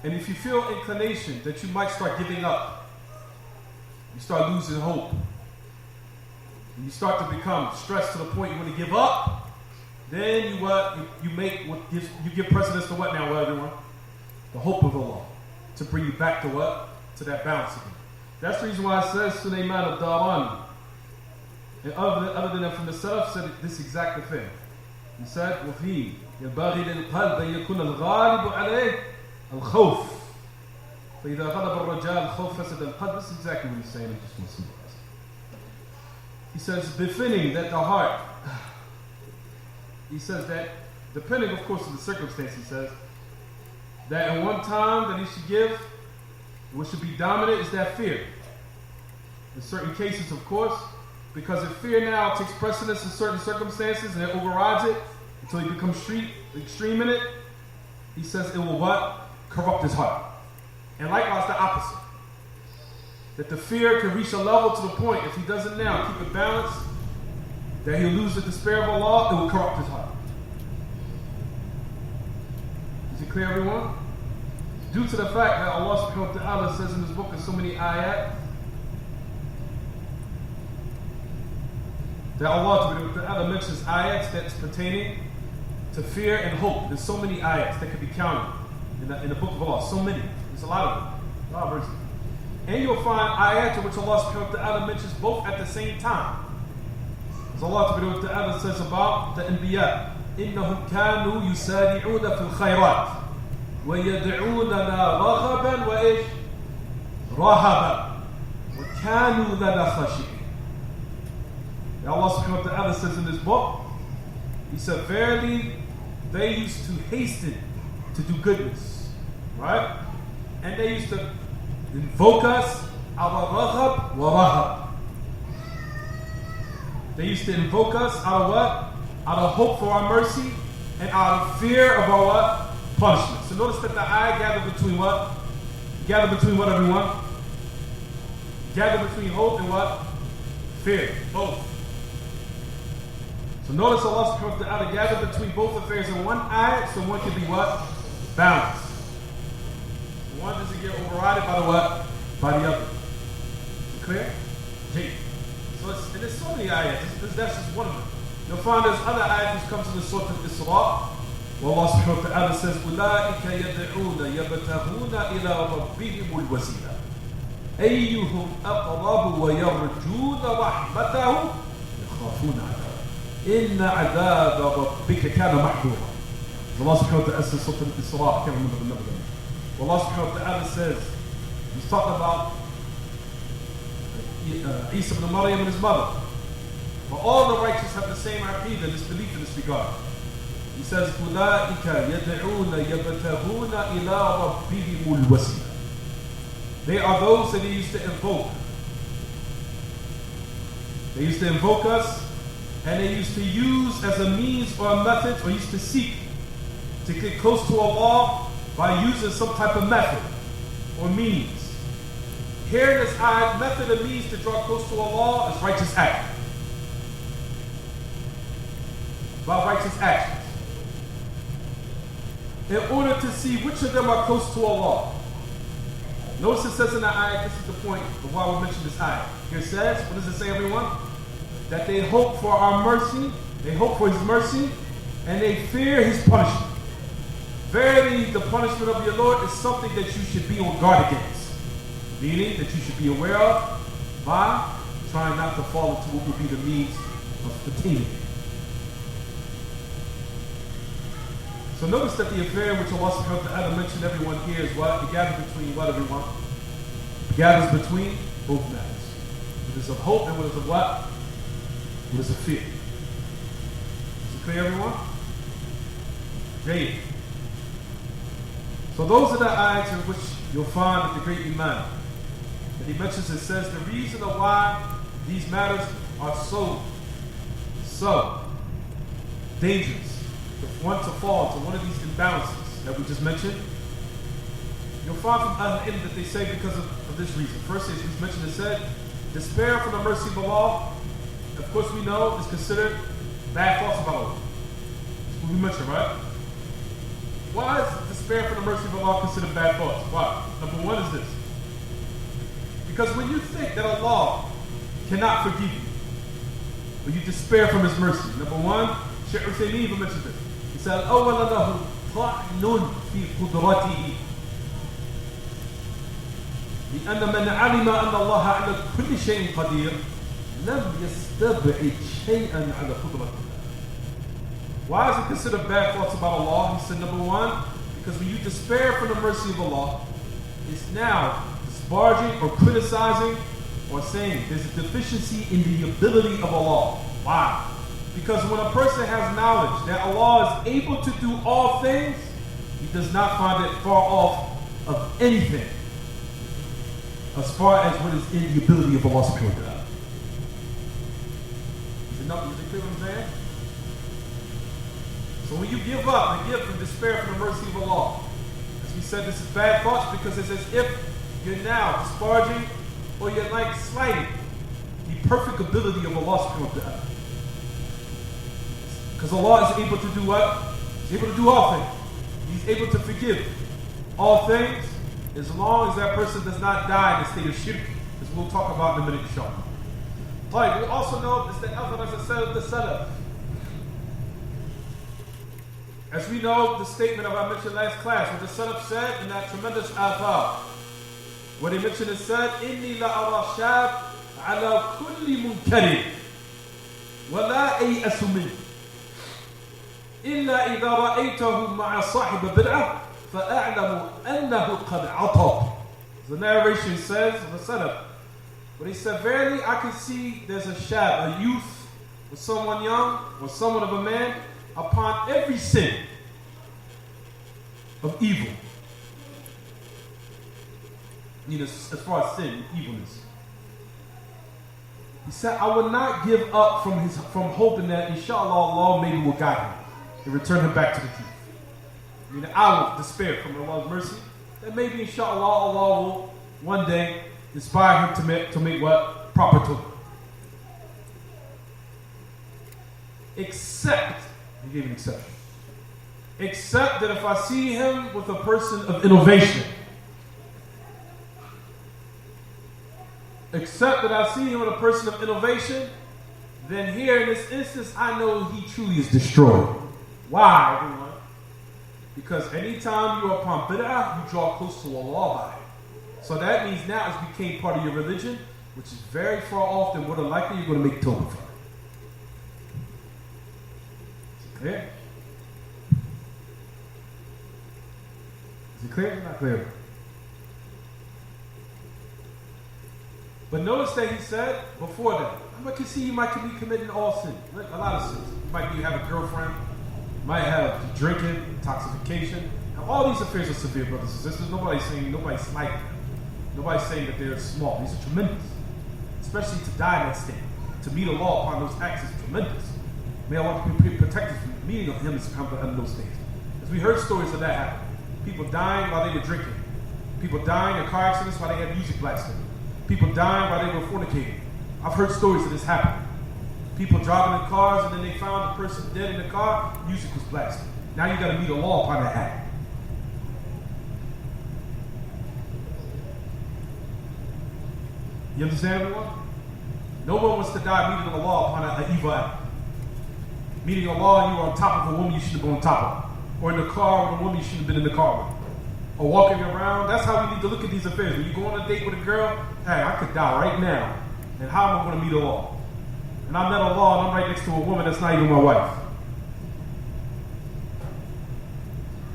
and if you feel inclination that you might start giving up, you start losing hope, and you start to become stressed to the point you want to give up, then you give precedence to what now, everyone? The hope of Allah, to bring you back to what? To that balance again. That's the reason why it says Sulaiman al-Darani, and other than that from the Salaf, said this exact thing. He said, وَفِي يَنْبَغِي لِلْقَلْبِ أَنْ يَكُونَ الْغَالِبُ عَلَيْهِ الْخَوْفِ فَإِذَا غَلَبَ الرَّجَاءُ الْخَوْفَ فَسَدَ الْقَلْبِ. This is exactly what he's saying. I just want to summarize. He says, befitting that the heart, he says that, depending of course on the circumstance, he says, that in one time that he should give, what should be dominant is that fear. In certain cases, of course, because if fear now takes precedence in certain circumstances and it overrides it until he becomes extreme in it, he says it will what? Corrupt his heart. And likewise the opposite. That the fear can reach a level to the point, if he doesn't now keep it balanced, that he'll lose the despair of Allah, it will corrupt his heart. Is it clear, everyone? Due to the fact that Allah subhanahu wa ta'ala says in His book in so many ayat, that Allah subhanahu wa ta'ala mentions ayats that's pertaining to fear and hope. There's so many ayats that can be counted in the book of Allah. So many. There's a lot of them. A lot of verses. And you'll find ayats in which Allah subhanahu wa ta'ala mentions both at the same time. As Allah subhanahu wa ta'ala says about the Anbiya, إِنَّهُمْ كَانُوا يُسَارِعُونَ فِي الْخَيْرَاتِ وَيَدْعُونَنَا رَغَبًا وَإِيش رَهَبًا وَكَانُوا لَنَا خَاشِعِينَ. Allah subhanahu wa ta'ala says in this book, He said, verily, they used to hasten to do goodness. Right? And they used to invoke us, our raghab wa rahab. They used to invoke us out of what? Out of hope for our mercy and out of fear of our what? Punishment. So notice that the ayah gather between what? Gather between what, everyone? Gather between hope and what? Fear. Both. So notice Allah subhanahu wa ta'ala gather between both affairs in one ayah, so one can be what? Balanced. One doesn't get overridden by the what? By the other. Clear? Okay. So there's so many ayahs. That's just one of them. You'll find there's other ayahs which comes in the Surah Al-Isra, where Allah subhanahu wa ta'ala says, أُولَٰئِكَ يَدْعُونَ يَبْتَغُونَ إِلَىٰ رَبِّهِمُ الْوَسِيلَةَ أَيُّهُمْ أَقْرَبُ وَيَرْجُونَ رَحْمَتَهُ يَخَافُونَ عَذَابَهُ إِنَّ عَذَابَ رَبِّكَ كَانَ مَحْذُورًا. Allah subhanahu wa ta'ala says something in Surah, I can't remember the number. Allah subhanahu wa ta'ala says, he's talking about Isa ibn Maryam and his mother. But all the righteous have the same aqidah, this belief in this regard. He says, أُولَٰئِكَ يَدْعُونَ يَبْتَغُونَ إِلَىٰ رَبِّهِمُ الْوَسِيلَةَ. They are those that they used to invoke. They used to invoke us, and they used to use as a means or a method, or used to seek to get close to Allah by using some type of method or means. Here in this ayat, method and means to draw close to Allah is righteous act. By righteous actions. In order to see which of them are close to Allah. Notice it says in the ayat, this is the point of why we mentioned this ayat. Here it says, what does it say, everyone? That they hope for our mercy, they hope for His mercy, and they fear His punishment. Verily, the punishment of your Lord is something that you should be on guard against. Meaning that you should be aware of by trying not to fall into what would be the means of attaining it. So notice that the affair in which Allah subhanahu wa ta'ala mentioned everyone here is what? It gathers between what, everyone? It gathers between both matters. What is of hope and what is of what? What is of fear. Is it clear, everyone? Great. So those are the ayats in which you'll find that the great Imam that he mentions, it says the reason of why these matters are so dangerous, if one to fall into one of these imbalances that we just mentioned, you'll find from Al-Ilm that they say because of this reason. First, as we mentioned, it said, despair from the mercy of Allah, of course we know, is considered bad thoughts about Allah. That's what we mentioned, right? Why is despair from the mercy of Allah considered bad thoughts? Why? Number one is this. Because when you think that Allah cannot forgive you, when you despair from His mercy, number one, Shaykh Hussein even mentioned this. He said, أَوَّلَ لَهُ طَعْنٌ فِي قُدْرَتِهِ لأن من علم أن الله على كل شيء قدير لم يستبعد شيئا على قدرة الله. Why is it considered bad thoughts about Allah? He said, number one, because when you despair from the mercy of Allah, it's now disparaging or criticizing or saying there's a deficiency in the ability of Allah. Why? Because when a person has knowledge that Allah is able to do all things, he does not find it far off of anything as far as what is in the ability of Allah subhanahu wa ta'ala. Is it clear what I'm saying? So when you give up and give from despair from the mercy of Allah, as we said, this is bad thoughts because it's as if you're now disparaging or you're like slighting the perfect ability of Allah subhanahu wa ta'ala. Because Allah is able to do what? He's able to do all things. He's able to forgive all things as long as that person does not die in a state of shirk, as we'll talk about in a minute, inshallah. Right, we also know this, that Ar-Razzaaq, the Salaf. As we know, the statement of I mentioned last class, what the Salaf said in that tremendous athar, where they mentioned it said, إِنِّي لَأَرَى شَابْ عَلَى كُلِّ مُنْكَرٍ وَلَا أَيْأَسُ مِنْهُ إِلَّا إِذَا رَأَيْتَهُ مَعَ صَاحِبَ بِدْعَةٍ فَأَعْلَمُ أَنَّهُ قَدْ عَطَبْ. The narration says, the Salaf, but he said, verily I can see there's a shab, a youth, or someone young, or someone of a man, upon every sin of evil. As far as sin, evilness. He said, I will not give up from hoping that inshallah Allah maybe will guide him and return him back to the truth. I will despair from Allah's mercy that maybe inshallah Allah will one day inspire him to make what? Proper tawbah. Except, he gave an exception. Except that if I see him with a person of innovation, except that I see him with a person of innovation, then here in this instance, I know he truly is destroyed. Why, everyone? Because anytime you're upon bid'ah, you draw close to Allah by it. So that means now it's became part of your religion, which is very far off than more than likely you're going to make tawbah from it. Clear? Is it clear or not clear? But notice that he said before that, I can see you might be committing all sin, a lot of sins. You might have a girlfriend, you might have drinking, intoxication. Now, all these affairs are severe, brothers and sisters. Nobody's slighting them. Nobody's saying that they're small. These are tremendous. Especially to die in that state. To meet Allah upon those acts is tremendous. May Allah protect us from meeting of Him in those things. As we heard stories of that happen. People dying while they were drinking. People dying in car accidents while they had music blasting. People dying while they were fornicating. I've heard stories of this happen. People driving in cars and then they found the person dead in the car, music was blasting. Now you got to meet Allah upon that act. You understand, everyone? No one wants to die meeting Allah upon an evil act. Meeting Allah and you were on top of a woman you shouldn't have been on top of. Or in the car with a woman you shouldn't have been in the car with. Or walking around. That's how we need to look at these affairs. When you go on a date with a girl, hey, I could die right now. And how am I going to meet Allah? And I met Allah and I'm right next to a woman that's not even my wife.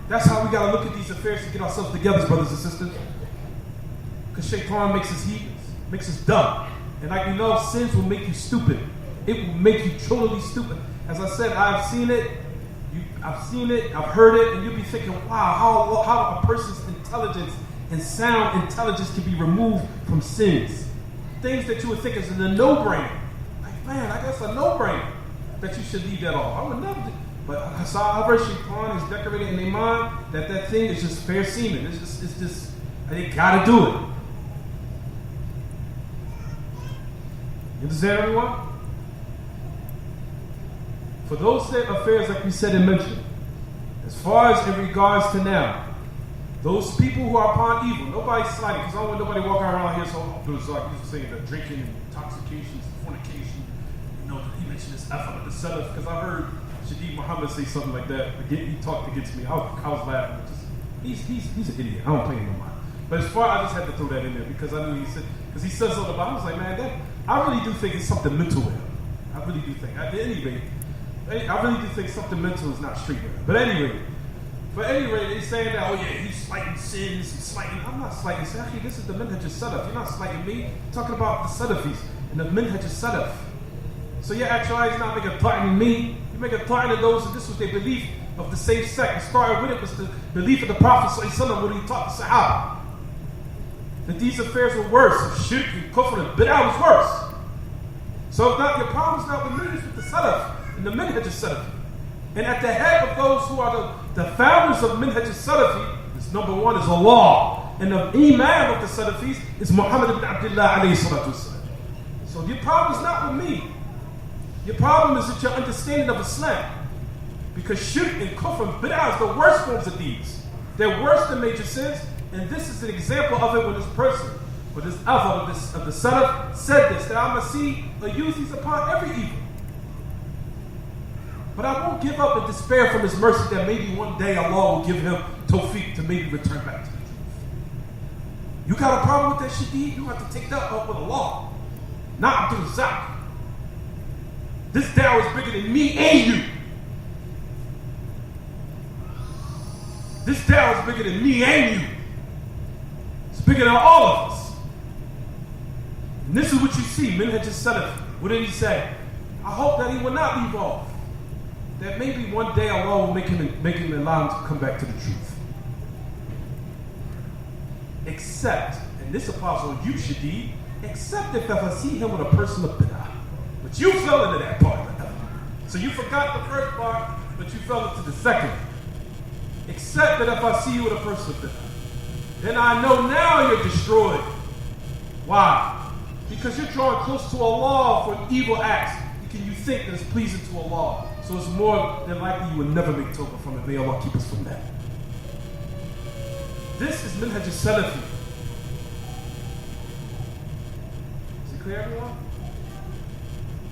That's how we got to look at these affairs to get ourselves together, brothers and sisters. Because Shaitan makes us heathens, makes us dumb. And like we know, sins will make you stupid. It will make you totally stupid. As I said, I've seen it, I've heard it, and you'll be thinking, wow, how a person's intelligence and sound intelligence can be removed from sins. Things that you would think is a no-brainer. Like, man, I guess a no-brainer that you should leave that off. I would never do. But however, Shaitan is decorated in their mind that thing is just fair seeming. It's just, they gotta do it. You understand, everyone? For those affairs, like we said and mentioned, as far as in regards to now, those people who are upon evil, nobody's slighting, because I don't want nobody walking around here, so AbdurRazzaaq used to say that drinking, intoxication, fornication, he mentioned this effort of the Salaf, because I heard Shadeed Muhammad say something like that. He talked against me. I was laughing. He's an idiot. I don't pay him no mind. But as far, I just had to throw that in there because I knew he said something about it. I was like, man, I really do think it's something mental with him. I really do think. At any rate, I really do think something mental is not straight with him. But anyway, they're saying that, oh yeah, he's slighting sins, he's slighting. I'm not slighting sins. Actually, this is the Minhaj al-Salaf. You're not slighting me. I'm talking about the Salafis and the Minhaj al-Salaf. So your actuality is not making a thought in me. You make a thought in those, and this was their belief of the same sect. It started with it was the belief of the Prophet ﷺ when he taught the Sahaba. That these affairs were worse. Shirk and kufr and bid'ah was worse. So if not, your problem is not with me, it's with the Salaf and the Minhaj al-Salafi. And at the head of those who are the founders of Minhaj al-Salafi, is number one is Allah. And the Imam of the Salafis is Muhammad ibn Abdullah alayhi salatu wasalam. So your problem is not with me. Your problem is that your understanding of Islam. Because shirk and kufr and bid'ah is the worst forms of these. They're worse than major sins. And this is an example of it when this person, or this author of the Salaf said this, that I'm going to see or use these upon every evil. But I won't give up and despair from His mercy that maybe one day Allah will give him tawfiq to maybe return back to the truth. You got a problem with that Shadeed? You have to take that up with Allah. Not AbdurRazzaaq. This da'wah is bigger than me and you. This da'wah is bigger than me and you. It's bigger than all of us. And this is what you see, Minhaj al-Salaf. What did he say? I hope that he will not leave off. That maybe one day Allah will make him allow him to come back to the truth. Except, and this applies on you, Shadeed, except if I see him with a person of bid'ah. But you fell into that part. So you forgot the first part, but you fell into the second. Except that if I see you with a person of bid'ah, then I know now you're destroyed. Why? Because you're drawing close to Allah for evil acts. You think that it's pleasing to Allah. So it's more than likely you will never make tawbah from it. May Allah keep us from that. This is Minhaj al-Salafi. Is it clear, everyone?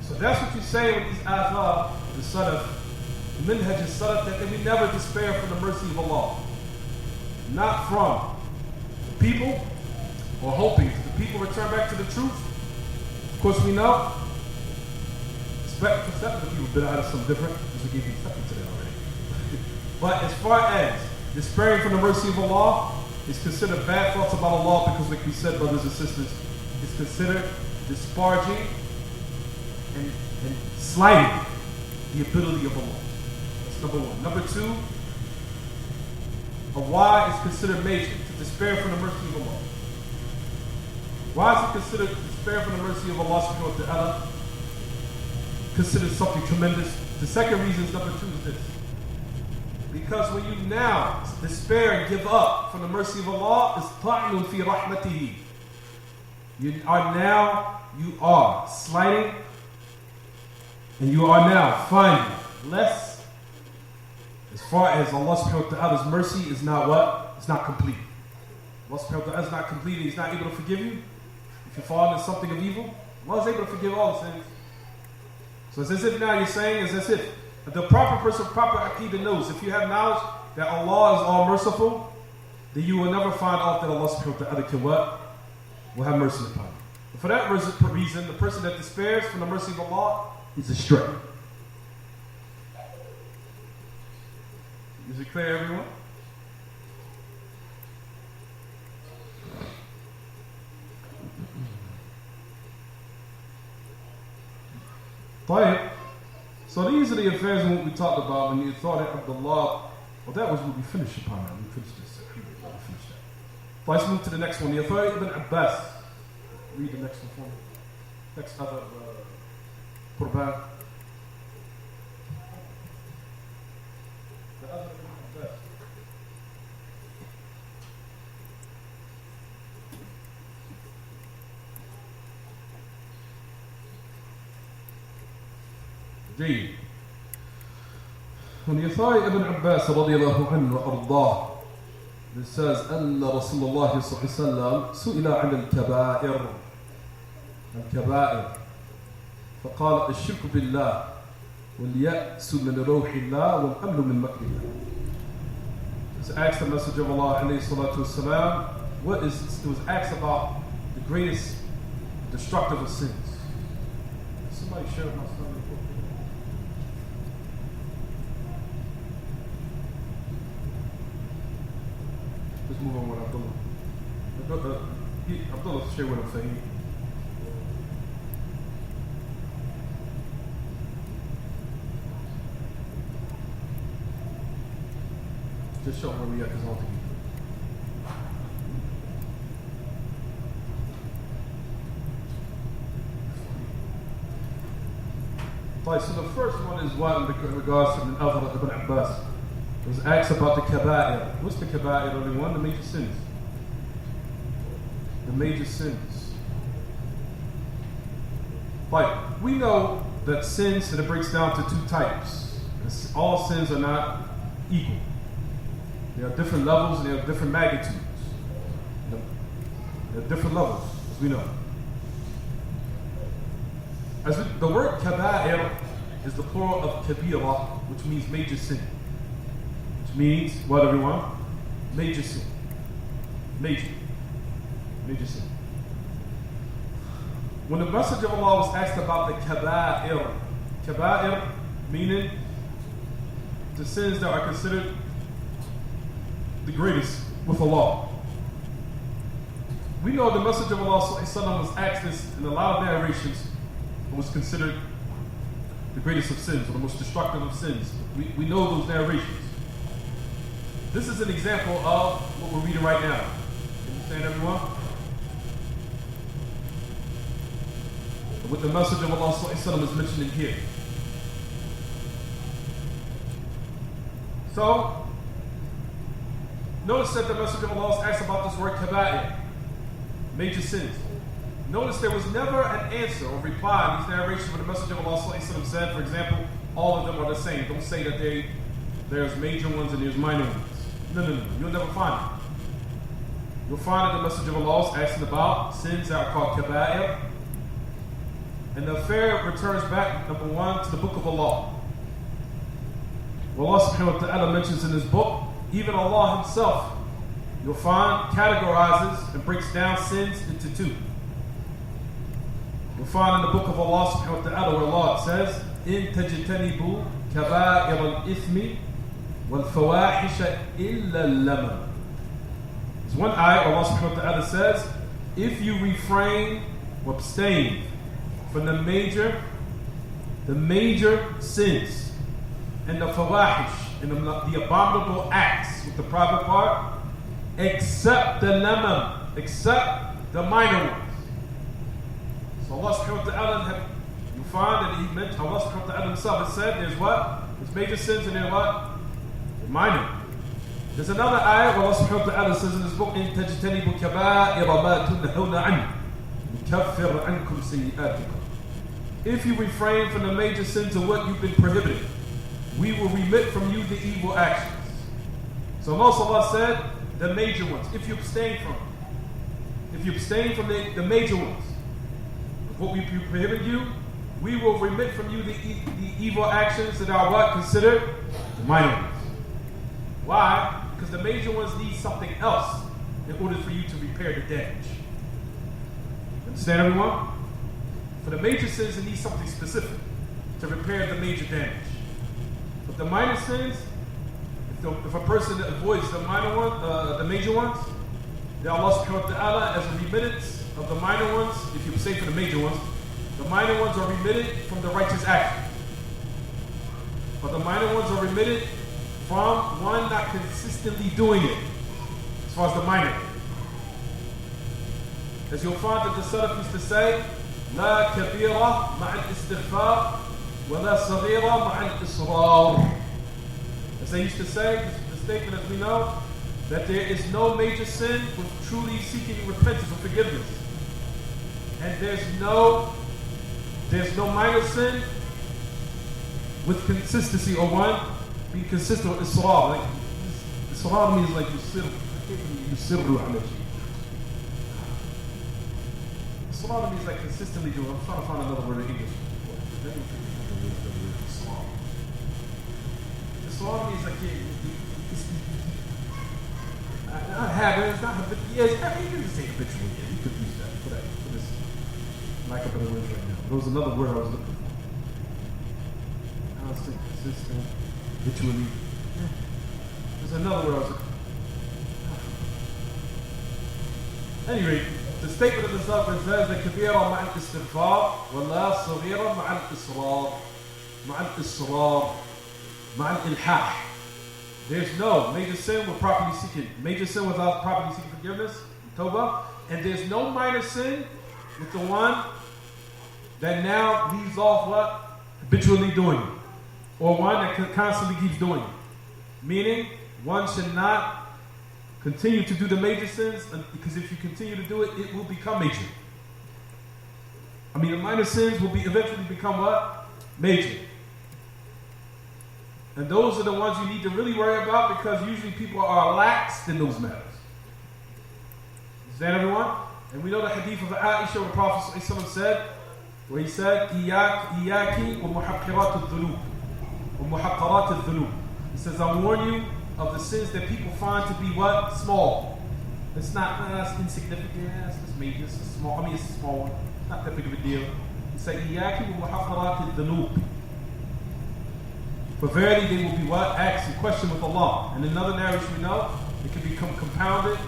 So that's what you say with these athar, the Salaf, the Minhaj al-Salaf, that we never despair from the mercy of Allah. Not from the people, or hoping that the people return back to the truth. Of course, we know. Perception of people been out of some different, because we gave you something to that already. But as far as Despairing from the mercy of Allah is considered bad thoughts about Allah because, like we said, brothers and sisters, it's considered disparaging and slighting the ability of Allah. That's number one. Number two, why is considered major, to despair from the mercy of Allah. Why is it considered despair from the mercy of Allah subhanahu wa ta'ala? Considered something tremendous. The second reason is number two is this. Because when you now despair and give up from the mercy of Allah, is ta'nu fi rahmatihi. You are slighting, and you are now finding less as far as Allah subhanahu wa ta'ala's mercy is not what? It's not complete. Allah subhanahu wa ta'ala is not complete, and He's not able to forgive you. If you fall into something of evil, Allah is able to forgive all the sins. So it's as if now you're saying, it's as if the proper person, proper aqidah knows, if you have knowledge that Allah is all merciful, then you will never find out that Allah subhanahu wa ta'ala can what? Will have mercy upon you. But for that reason, the person that despairs from the mercy of Allah is astray. Is it clear, everyone? So these are the affairs and what we talked about when you thought it Abdullah. Well, that was what we finished upon. We finished this. We finished that. Let's move to the next one. The authority Ibn Abbas. Read the next one for me. Next other Qurban. The other Ibn Abbas. جيد. When the authority Ibn Abbas radiallahu anhu ardah, it says أن رسول الله صلى الله عليه وسلم سئل عن الكبائر فقال الشرك بالله واليأس من روح الله والأمن من مكر الله. It's asked the Messenger of Allah alayhi salatu wasalam, it was asked about the greatest destructive of sins. Somebody share with my son. Let's move on with Abdullah. Abdullah, share what I'm saying. Just show where we are, because I don't think you do. So the first one is what in regards to Ibn Abbas. It was asked about the kaba'ir. What's the kaba'ir? Only one, the major sins. The major sins. Like, we know that sins, that it breaks down to two types. All sins are not equal. There are different levels and there are different magnitudes. There are different levels, as we know. The word kaba'ir is the plural of kabira, which means major sin. Means what, everyone? Major sin. Major sin. When the Messenger of Allah was asked about the kaba'ir meaning the sins that are considered the greatest with Allah. We know the Messenger of Allah was asked this in a lot of narrations and was considered the greatest of sins or the most destructive of sins. We know those narrations. This is an example of what we're reading right now. Understand, everyone? What the Messenger of Allah is mentioning here. So, notice that the Messenger of Allah asked about this word kaba'ir, major sins. Notice there was never an answer or reply in these narrations where the Messenger of Allah said, for example, all of them are the same. Don't say that there's major ones and there's minor ones. No. You'll never find it. You'll find that the Messenger of Allah is asking about sins that are called kaba'ir. And the affair returns back, number one, to the book of Allah. Where Allah subhanahu wa ta'ala mentions in His book, even Allah Himself, you'll find, categorizes and breaks down sins into two. You'll find in the book of Allah subhanahu wa ta'ala where Allah says, إِن تَجْتَنِبُوا كَبَائِرَ الْإِثْمِ وَالْفَوَاحِشَ إِلَّا اللَّمَمْ. There's one ayah Allah subhanahu wa ta'ala says, if you refrain or abstain from the major sins and the fawahish and the abominable acts with the private part, except the lamam, except the minor ones. So Allah subhanahu wa ta'ala, you find that He meant, Allah subhanahu wa ta'ala Himself has said, there's what? There's major sins and then what? The minor. There's another ayah where Allah subhanahu wa ta'ala says in His book, إِن تَجْتَنِبُوا كَبَائِرَ مَا تُنْهَوْنَ عَنْهُ نُكَفِّرْ عَنْكُمْ سَيِّئَاتِكُمْ. If you refrain from the major sins of what you've been prohibited, we will remit from you the evil actions. So Allah said, the major ones, if you abstain from the major ones, what we prohibit you, we will remit from you the evil actions that are what? Considered the minor ones. Why? Because the major ones need something else in order for you to repair the damage. Understand, everyone? For the major sins, it needs something specific to repair the major damage. But the minor sins, if a person avoids the major ones, then Allah subhanahu wa ta'ala, as a remittance of the minor ones, if you say for the major ones, the minor ones are remitted from the righteous action. But the minor ones are remitted from one not consistently doing it, as far as the minor. As you'll find that the Salaf used to say, لا كبيرة مع الاستغفار ولا صغيرة مع الإصرار. As they used to say, the statement as we know, that there is no major sin with truly seeking repentance or forgiveness. And there's no minor sin with consistency or one being consistent with Israa. Like, Israa means like yusirru ala shay. Israa means like consistently doing. I'm trying to find another word in English. Israa means like not habit, it's not habit. Yes, you can just say habitually. Yeah, you could use that for this lack of better words right now. There was another word I was looking for. Constant, consistent, habitually. There's another word I was looking for. Anyway, the statement of the Salaf says that kabira ma'a al-istighfar wa la saghira ma'a al-israr. Ma'a al-israr. Ma'a al-ilhah. There's no major sin without properly seeking forgiveness, tawbah, and there's no minor sin with the one that now leaves off what? Habitually doing it, or one that constantly keeps doing it. Meaning, one should not continue to do the major sins, because if you continue to do it, it will become major. The minor sins will eventually become what? Major. And those are the ones you need to really worry about, because usually people are lax in those matters. Understand, everyone? And we know the hadith of Aisha, where the Prophet ﷺ said, where he said, Iyaki wa muhaqqirat al-dhunub. Wa muhaqqarat al-dhunub. He says, I warn you of the sins that people find to be what? Small. It's not, it's insignificant, it's major, it's small. It's a small one. Not that big of a deal. He said, Iyaki wa muhaqqarat al-dhunub. For verily they will be what? Asked and questioned with Allah. And in another narration we know, it can become compounded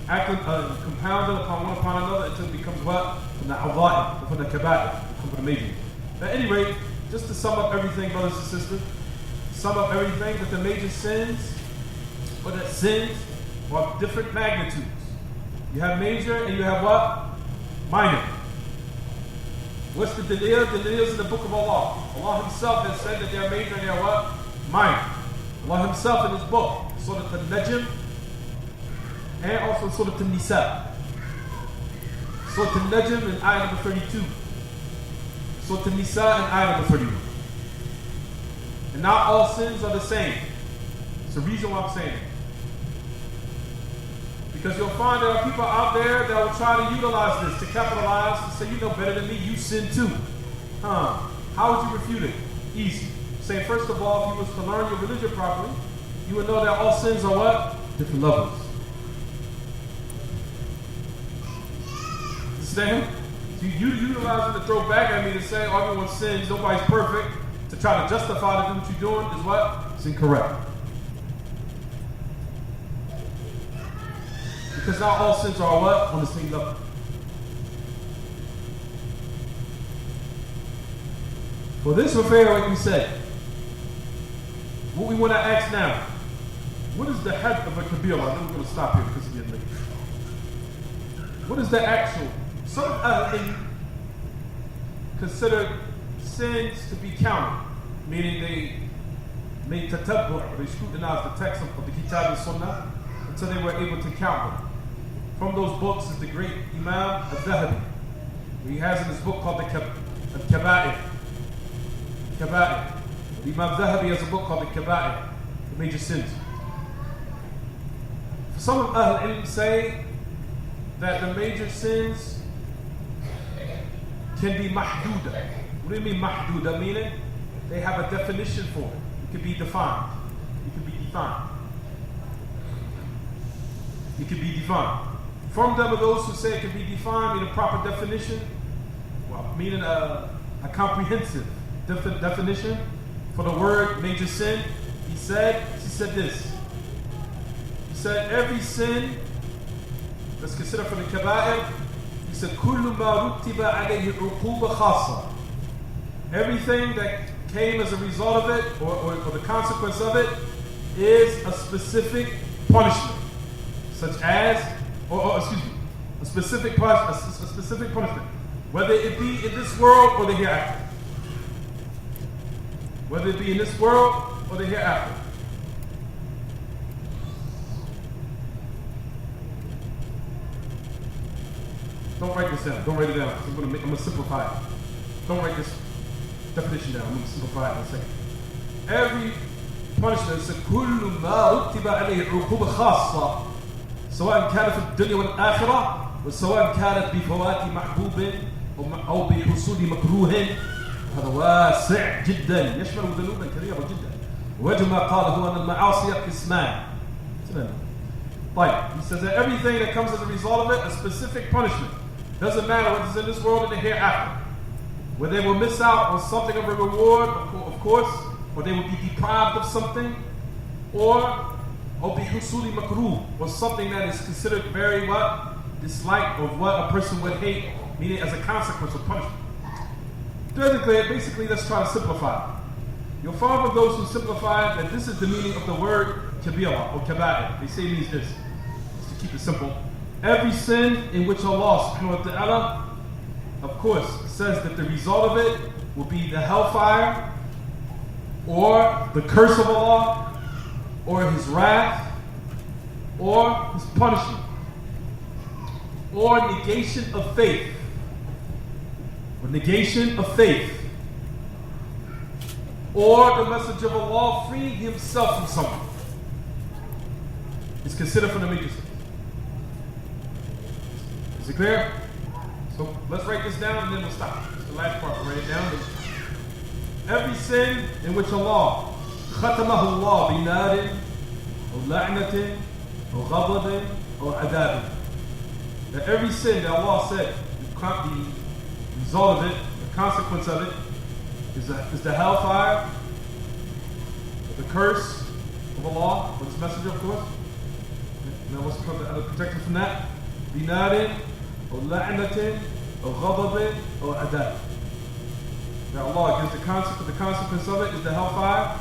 upon one upon another until it becomes what? From the awa'im, from the kaba'ir, from the major. At any rate, just to sum up everything, brothers and sisters, that the major sins, or that sins are of different magnitudes. You have major and you have what? Minor. What's the dalil? The dalil is in the book of Allah. Allah Himself has said that they are major and they are what? Minor. Allah Himself in His book, Surah Al-Najm, and also Surah Al-Nisa. Surah Al-Najm in ayah number 32. Surah Al-Nisa in ayah number 31. And not all sins are the same. It's the reason why I'm saying it. Because you'll find there are people out there that will try to utilize this, to capitalize, to say, you know better than me, you sin too. How would you refute it? Easy. Say, first of all, if you was to learn your religion properly, you would know that all sins are what? Different levels. Understand? So you utilizing to throw back at me to say, oh, everyone sins, nobody's perfect, to try to justify to do what you're doing is what? It's incorrect. Because not all sins are what? On the same level. For this affair, like we said, what we want to ask now, what is the head of a kabira? I know we're going to stop here because it's getting late. What is the actual? Some consider sins to be counted, meaning they made tatabbu', they scrutinized the text of the Kitaab and Sunnah until they were able to count them. From those books is the great Imam Al-Dhahabi. He has in his book called the Kaba'ir. Kaba'ir. The Imam Al-Dhahabi has a book called the Kaba'ir, the major sins. Some of Ahl-Ilm say that the major sins can be mahduda. What do you mean mahduda? Meaning they have a definition for it. It could be defined. It could be defined. It could be defined. From them are those who say it can be defined in a proper definition, well, meaning a comprehensive definition for the word major sin. He said this. He said every sin, let's consider for the kaba'ir, he said كُلُّ مَا رُتِّبَ عَلَيْهِ عُقُوبَ خَاصَّةً. Everything that came as a result of it, or the consequence of it, is a specific punishment. Such as, a specific punishment. Whether it be in this world or the hereafter. Whether it be in this world or the hereafter. Don't write this down. Don't write it down. I'm going to simplify it. Don't write this definition down. I'm going to simplify it in a second. Every punishment is كل ما رتب عليه عقوبة خاصة سواء كانت في الدنيا والآخرة وسواء كانت بفوات محبوب أو بحصول مكروه. هذا واسع جدا يشمل ذنوبا كثيرة جدا. وجه ما قاله أن المعاصي قسمان. He says that everything that comes as a result of it, a specific punishment. Doesn't matter whether it's in this world or the hereafter. Where they will miss out on something of a reward, of course, or they will be deprived of something, or bihusuli makruh, or something that is considered very disliked, of what a person would hate, meaning as a consequence of punishment. Basically, let's try to simplify. You'll find from those who simplify that this is the meaning of the word kabira or kaba'ir. They say it means this. Just to keep it simple. Every sin in which Allah subhanahu wa ta'ala, of course, says that the result of it will be the hellfire, or the curse of Allah, or His wrath, or His punishment, or negation of faith, or negation of faith, or the message of Allah freeing Himself from something. It's considered from the major sins. Is it clear? So let's write this down and then we'll stop. It's the last part. We'll write it down. Every sin in which Allah ختمه الله بنار أو لعنة أو غضب أو عذاب. That every sin that Allah said, the result of it, the consequence of it, is the hellfire, the curse of Allah, or His messenger, of course. Now what's protect us from that? بنار أو لعنة أو غضب أو عذاب. That Allah gives the consequence of it is the hellfire,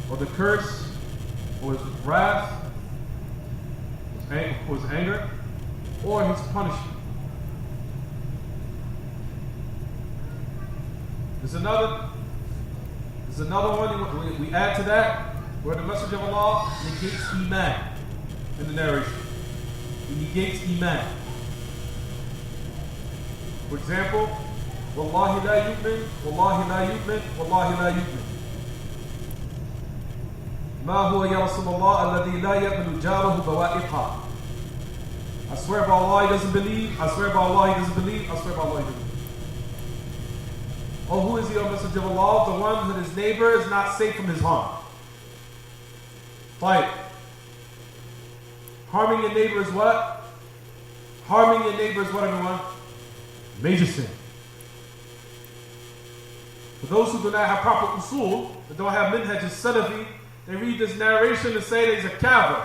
or the curse, or His wrath, or His anger, or His punishment. There's another one we add to that, where the Messenger of Allah negates Iman in the narration. He negates Iman. For example, Wallahi la yu'min, Wallahi la yu'min, Wallahi la yu'min. Ma huwa ya Rasulullah alladhi la ya'manu jarahu bawa'iqa. I swear by Allah he doesn't believe, I swear by Allah he doesn't believe, I swear by Allah he doesn't believe. Oh, who is he, O Messenger of Allah? The one that his neighbor is not safe from his harm. Fight. Harming your neighbor is what? Harming your neighbor is what, everyone? Major sin. For those who do not have proper usul, that don't have minhaj as-salafi, they read this narration and say that he's a kafir.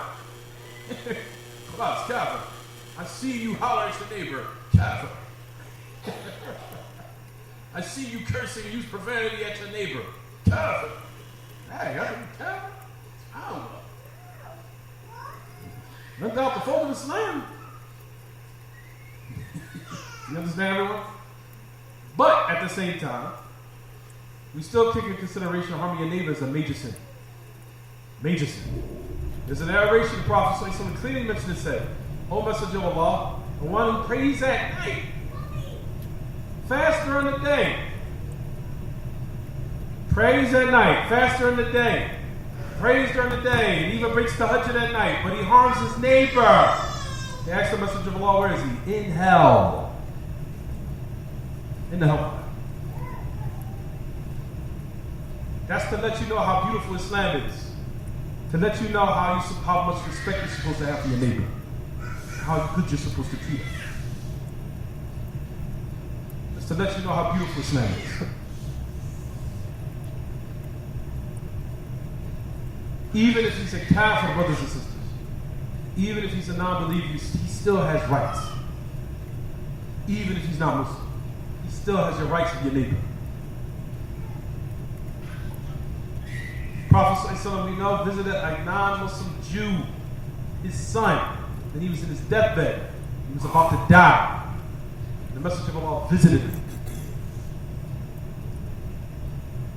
Khalas, kafir. I see you holler at your neighbor, kafir. I see you cursing and use profanity at your neighbor, kafir. Hey, are you kafir? I don't know. No doubt the fold of Islam. You understand, everyone? But at the same time, we still take into consideration harming your neighbor as a major sin. Major sin. There's an narration the Prophet ﷺ clearly mentioned and said, O Messenger of Allah, the one who prays at night, fast during the day, prays at night, fast during the day, prays during the day, and even breaks tahajjud at night, but he harms his neighbor. They asked the Messenger of Allah, where is he? In hell. In the hell. That's to let you know how beautiful Islam is. To let you know how much respect you're supposed to have for your neighbor. How good you're supposed to treat him. It's to let you know how beautiful Islam is. Even if he's a kafir, brothers and sisters, even if he's a non-believer, he still has rights. Even if he's not Muslim, he still has your rights with your neighbor. Prophet ﷺ, we know, visited a non-Muslim Jew, his son, and he was in his deathbed. He was about to die. The Messenger of Allah visited him.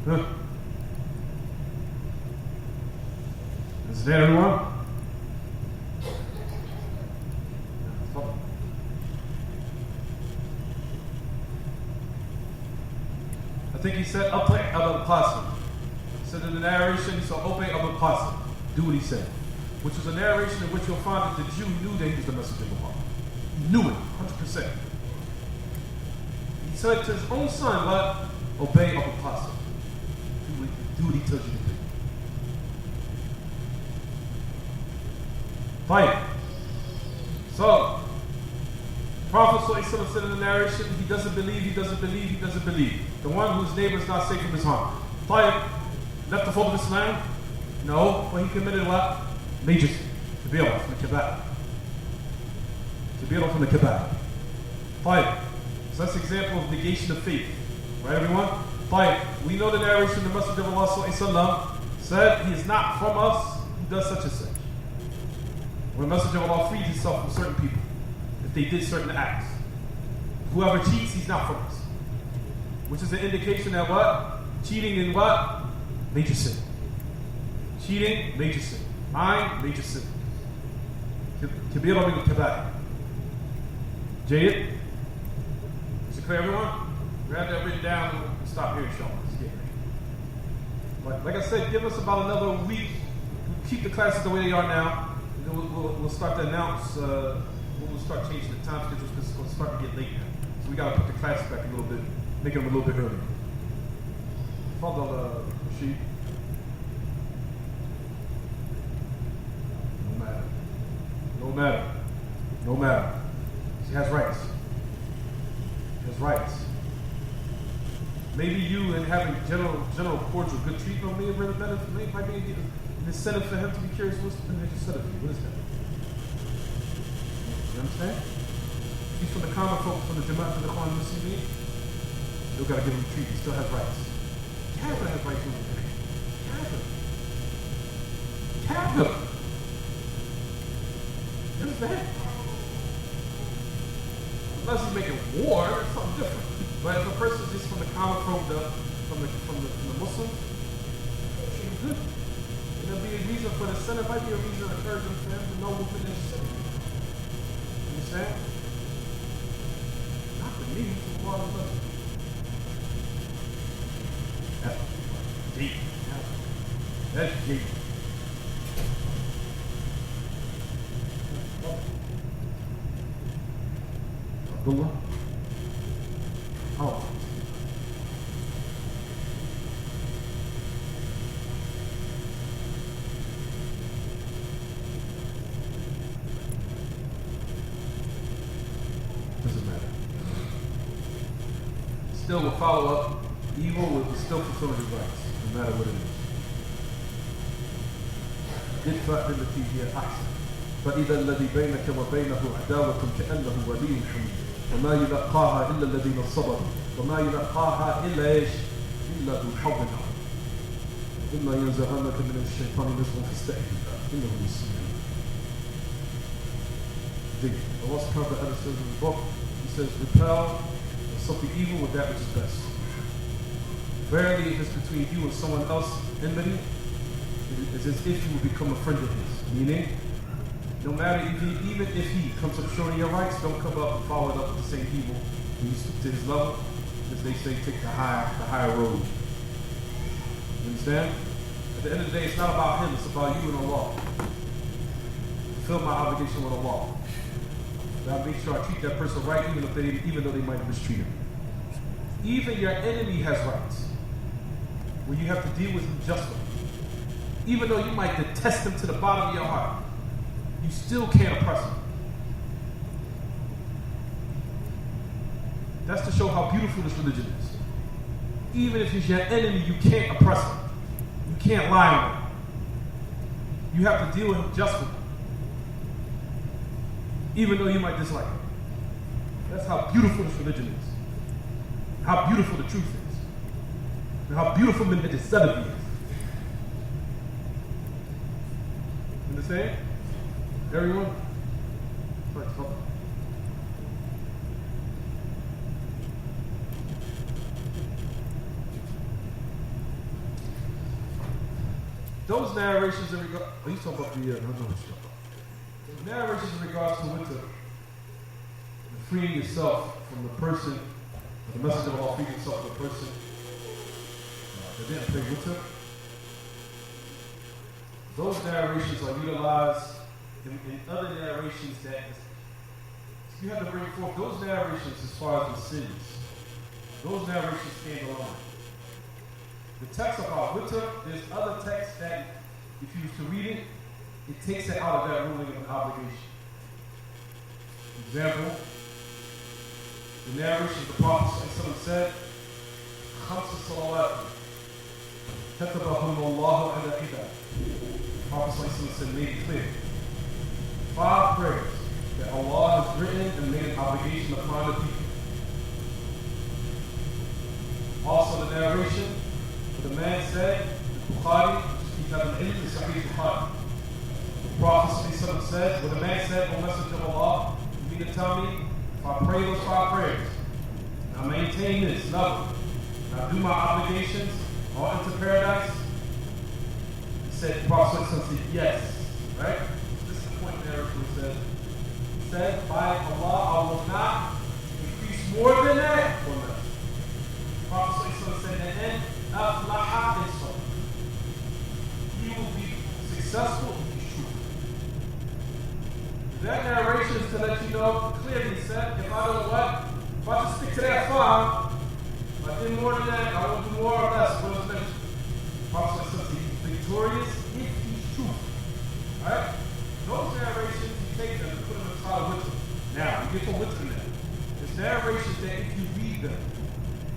Huh? Is there anyone? I think he said, Al-Qasim. He said in the narration, he said, Obey Al-Qasim. Do what he said. Which was a narration in which you'll find that the Jew knew that he was the Messenger of Allah. He knew it, 100%. He said to his own son, what? Obey Al-Qasim. Do what he tells you to do. Fine. So, Prophet ﷺ said in the narration, he doesn't believe. The one whose neighbor is not safe from his harm. Fine. Left the fold of Islam? No. But he committed what? Major sin. Kabira from the Kitaab. Kabira from the Kitaab. Fine. So that's an example of negation of faith. Right, everyone? Fine. We know the narration, the Messenger of Allah ﷺ said, he is not from us who does such and such. When the Messenger of Allah freed himself from certain people, if they did certain acts. Whoever cheats, he's not from us. Which is an indication that what? Cheating in what? Major sin. Cheating, major sin. Lying, major sin. Kabira min al-kabair. Jayid? Is it clear, everyone? We have that written down and stop here, inshallah. But like I said, give us about another week. Keep the classes the way they are now. And then we'll start to announce, we'll start changing the time schedules because it's going to start to get late now. So we got to put the classes back a little bit, make them a little bit earlier. Fadal, Rashid. No matter. She has rights. Maybe you and having general cordial good treatment may have really better for me. Might be an incentive for him to be curious. What's the incentive for you? What is that? You understand? He's from the common folk, from the Jama'at of the Ikhwan Muslimin. You got to give him a treat. He still has rights. Kafir has rights over there. Kafir. You understand? Unless he's making war, that's something different. But if a person is just from the common folk, from the Muslims, treat him good. And there'll be a reason for the sin. It might be a reason to encourage him for him to know what's in his sin. You understand? Not for me, for Allah and others. That's deep. That's deep. Abdullah? Oh. Doesn't matter. Still will follow up. Evil will still fulfill his rights, no matter what it is. Wed.Fri.Sun.After. فإذا الذي بينك وبينه عداوة كأنه ولي حميد وما يلقاها إلا الذين صبروا وما يلقاها إلا إيش؟ إلا ذو حظ عظيم إما ينزغنك من الشيطان نزغ فاستعذ بالله إنه هو السميع العليم. Allah subhanahu wa ta'ala says in the book, He says, repel something evil with that which is best. Verily, if it's between you and someone else, enmity, it's as if you will become a friend of his. Meaning, no matter even if he comes up showing your rights, don't come up and follow it up with the same evil. When you stick to his level, as they say, take the higher road. You understand? At the end of the day, it's not about him, it's about you and Allah. Fulfill my obligation with Allah. That I make sure I treat that person right, even though they might mistreat him. Even your enemy has rights, where you have to deal with him justly. Even though you might detest him to the bottom of your heart, you still can't oppress him. That's to show how beautiful this religion is. Even if he's your enemy, you can't oppress him. You can't lie on him. You have to deal with him justly, even though you might dislike him. That's how beautiful this religion is. How beautiful the truth is. And how beautiful Minhaj al-Salafi is. Understand? Everyone? Those narrations in regard, you talking about the, I don't know what you're talking about. The narrations in regards to winter, freeing yourself from the person, the message of Allah, freeing yourself from the person that didn't pray winter. Those narrations are utilized in other narrations that you have to bring forth. Those narrations as far as the sins, those narrations stand alone. The text about winter, there's other texts that, if you was to read it, it takes it out of that ruling of an obligation. For example, the narration of the Prophet said, خمس صلوات كتبهم الله على عباده. The Prophet said, made it clear. 5 prayers that Allah has written and made an obligation upon the people. Also the narration, the man said, Bukhari, Kitaab al-Ilm, Sahih Bukhari. The Prophet said, when the man said, O Messenger of Allah, you mean to tell me, if I pray those 5 prayers, and I maintain this level, and I do my obligations, I'll enter paradise? He said, the Prophet said, yes. Right? This is the point there where it said, by Allah, I will not increase more than that or less. The Prophet said, and then, he will be successful if he's true. That narration is to let you know clearly said, if I don't what? If I just stick to that 5, if I did more than that, I won't do more or less. What is mentioned? The Prophet says he's victorious if he's true. Alright? Those narrations, you take them and put them inside of wisdom. Now, you get to wisdom now. There's narrations that if you read them,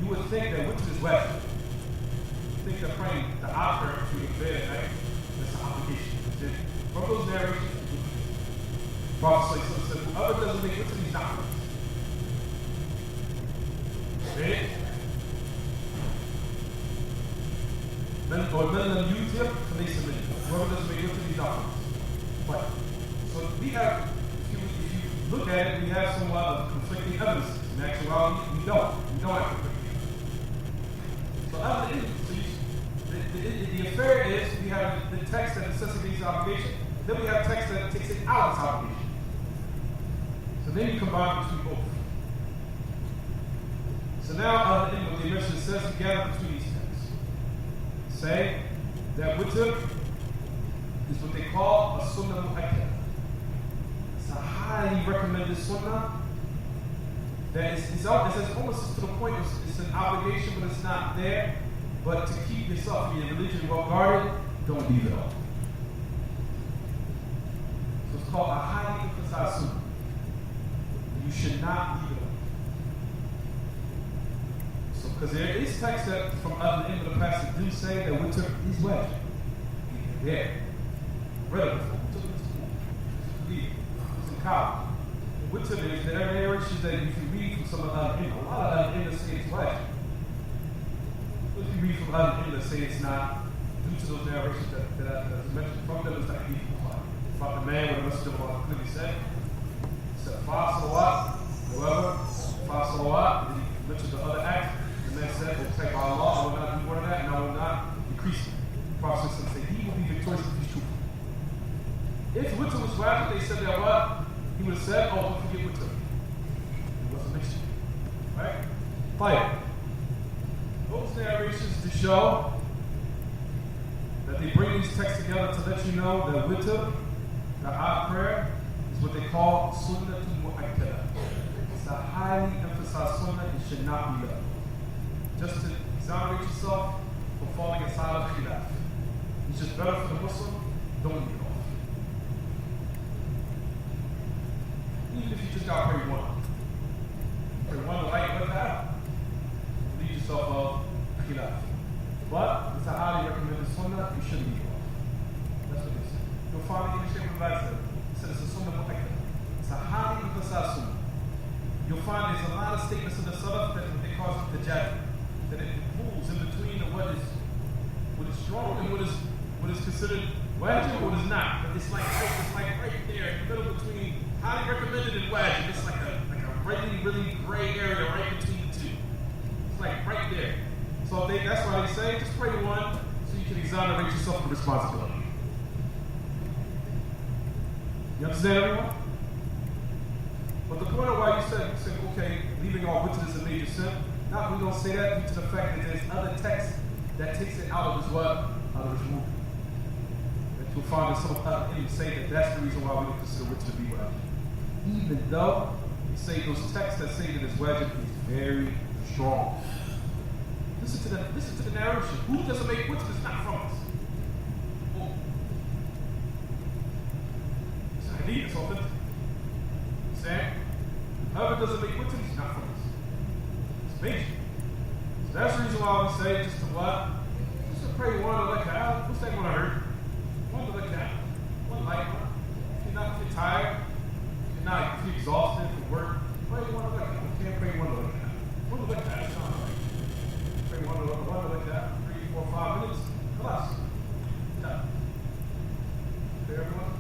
you would think that wisdom is wet. Think they're praying the opera to your bed, right? That's an obligation. From those narrations, the Prophet said, whoever doesn't make witr, he's not. Okay? Or men them use him, and they submit. Whoever doesn't make witr, he's not. But, so we have, if you look at it, we have some conflicting evidence. In actuality, we don't. We don't have conflicting evidence. So after the affair is, we have the text that necessitates the obligation, then we have text that takes it out of its obligation. So then you combine between both. So now, what the Imam says together between these texts. Say that witr is what they call a sunnah mu'akkad. It's a highly recommended sunnah that is almost to the point it's an obligation, but it's not there. But to keep yourself and your religion well guarded, don't leave it off. So it's called a highly emphasized sunnah. You should not leave it off. So, because there is text that from other end of the passage do say that witr is wajib. Yeah. Read it before. We took it to school. cow. Witr is the narrations that you can read from some of the a lot of the say it's wajib. If you read from other say it's not, due to those narrations that I mentioned from them, it's not easy to find. About the man with the Messenger of Allah clearly said 5 salawat, however, 5 salawat, and he mentioned the other act. The man said, "We'll take by Allah, I will not do more than that, and I will not decrease it." The Prophet said, "He will be victorious if he's truthful." If witr was wajib, they said that what? He would have said, "Oh, don't forget witr." It wasn't mentioned. Right? Fire. Those narrations to show that they bring these texts together to let you know that witr, the odd prayer, is what they call sunnatul mu'akkada. It's a highly emphasized sunnah. It should not be done. Just to exonerate yourself from falling inside of khilaf. It's just better for the Muslim, don't leave it off. Even if you just got to pray one. Pray one to light let that. Leave yourself of khilaf. But it's a highly recommended sunnah, you shouldn't leave it off. That's what it is. You'll find it in the Shaykh al-Bazir. He said it's a sunnah mu'akkada. It's a highly emphasized sunnah. You'll find there's a lot of statements in the salaf that they call it the jadid. That it moves in between what is strong and what is considered wajib and what is not. But it's like right there in the middle between highly recommended and wajib. It's like a really gray area right between the two. It's like right there. So that's why they say just pray one so you can exonerate yourself from responsibility. You understand, everyone? But the point of why you said okay, leaving all witr is a major sin. Now we don't say that due to the fact that there's other texts that takes it out of his what? Out of his rule. That you'll find that some other things say that that's the reason why we don't consider witr to be wajib. Even though they say those texts that say that it's wajib is very strong. Listen to the narration. Who doesn't make witr is not from us. Oh. It's a hadith, it's authentic. Sam? Whoever doesn't make witr is not from us. Major. So that's the reason why we say just to what? Just to pray one to rak'ah. What's that going to hurt? One to rak'ah. One light one. If you're tired, if you're exhausted from work, pray one to rak'ah. You can't pray one to rak'ah. One to rak'ah is not right. Pray one to rak'ah. 3, 4, 5 minutes. Class. Done. Okay, everyone?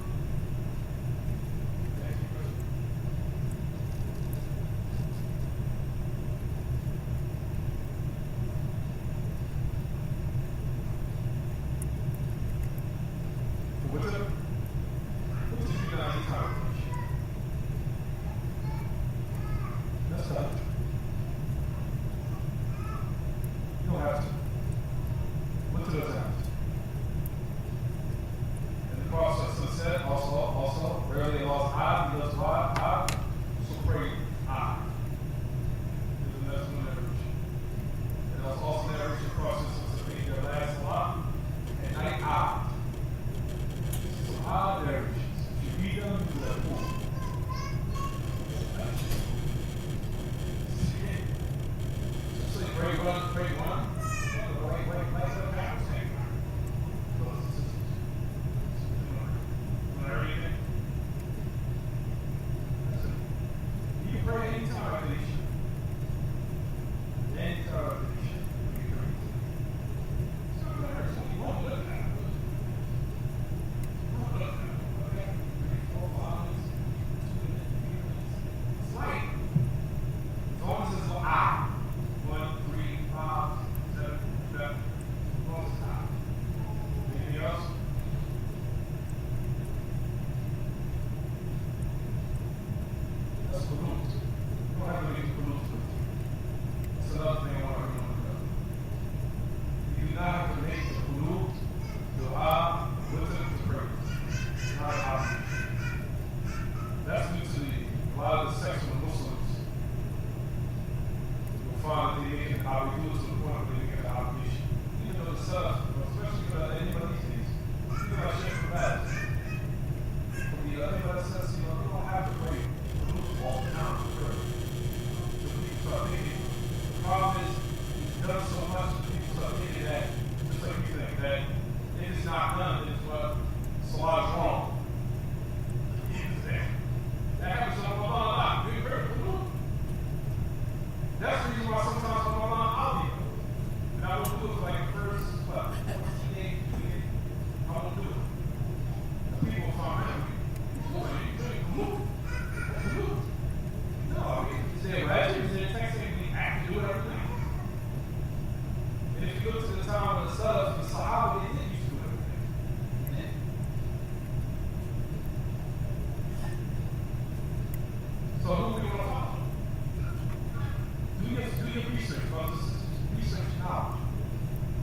brothers and sisters. Research knowledge.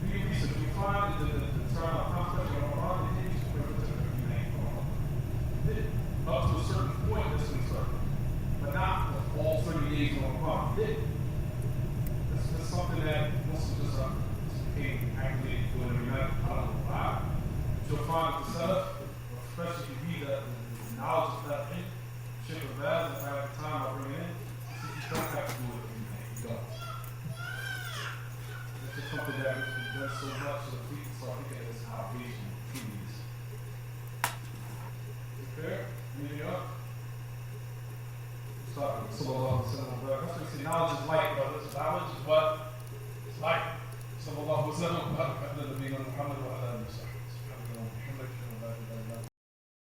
Do your research. You find that the term of concept of Ramadan, it is up to a certain point that's concerned, but not all 30 days of Ramadan. That's something that Muslims just became activated for every night. I don't know why. But you'll find that the Salaf, especially if you read the knowledge of that in Sheikh Al-Baz, if I have the time, I'll bring it in. You don't have to do it every day. You don't. It's just something that has been done so much so that people start thinking it's an obligation to do this. Is it fair? Anything else? Sallallahu Alaihi Wasallam. That's what we say. Knowledge is light, brothers. Knowledge is what? It's light. Sallallahu Alaihi Wasallam.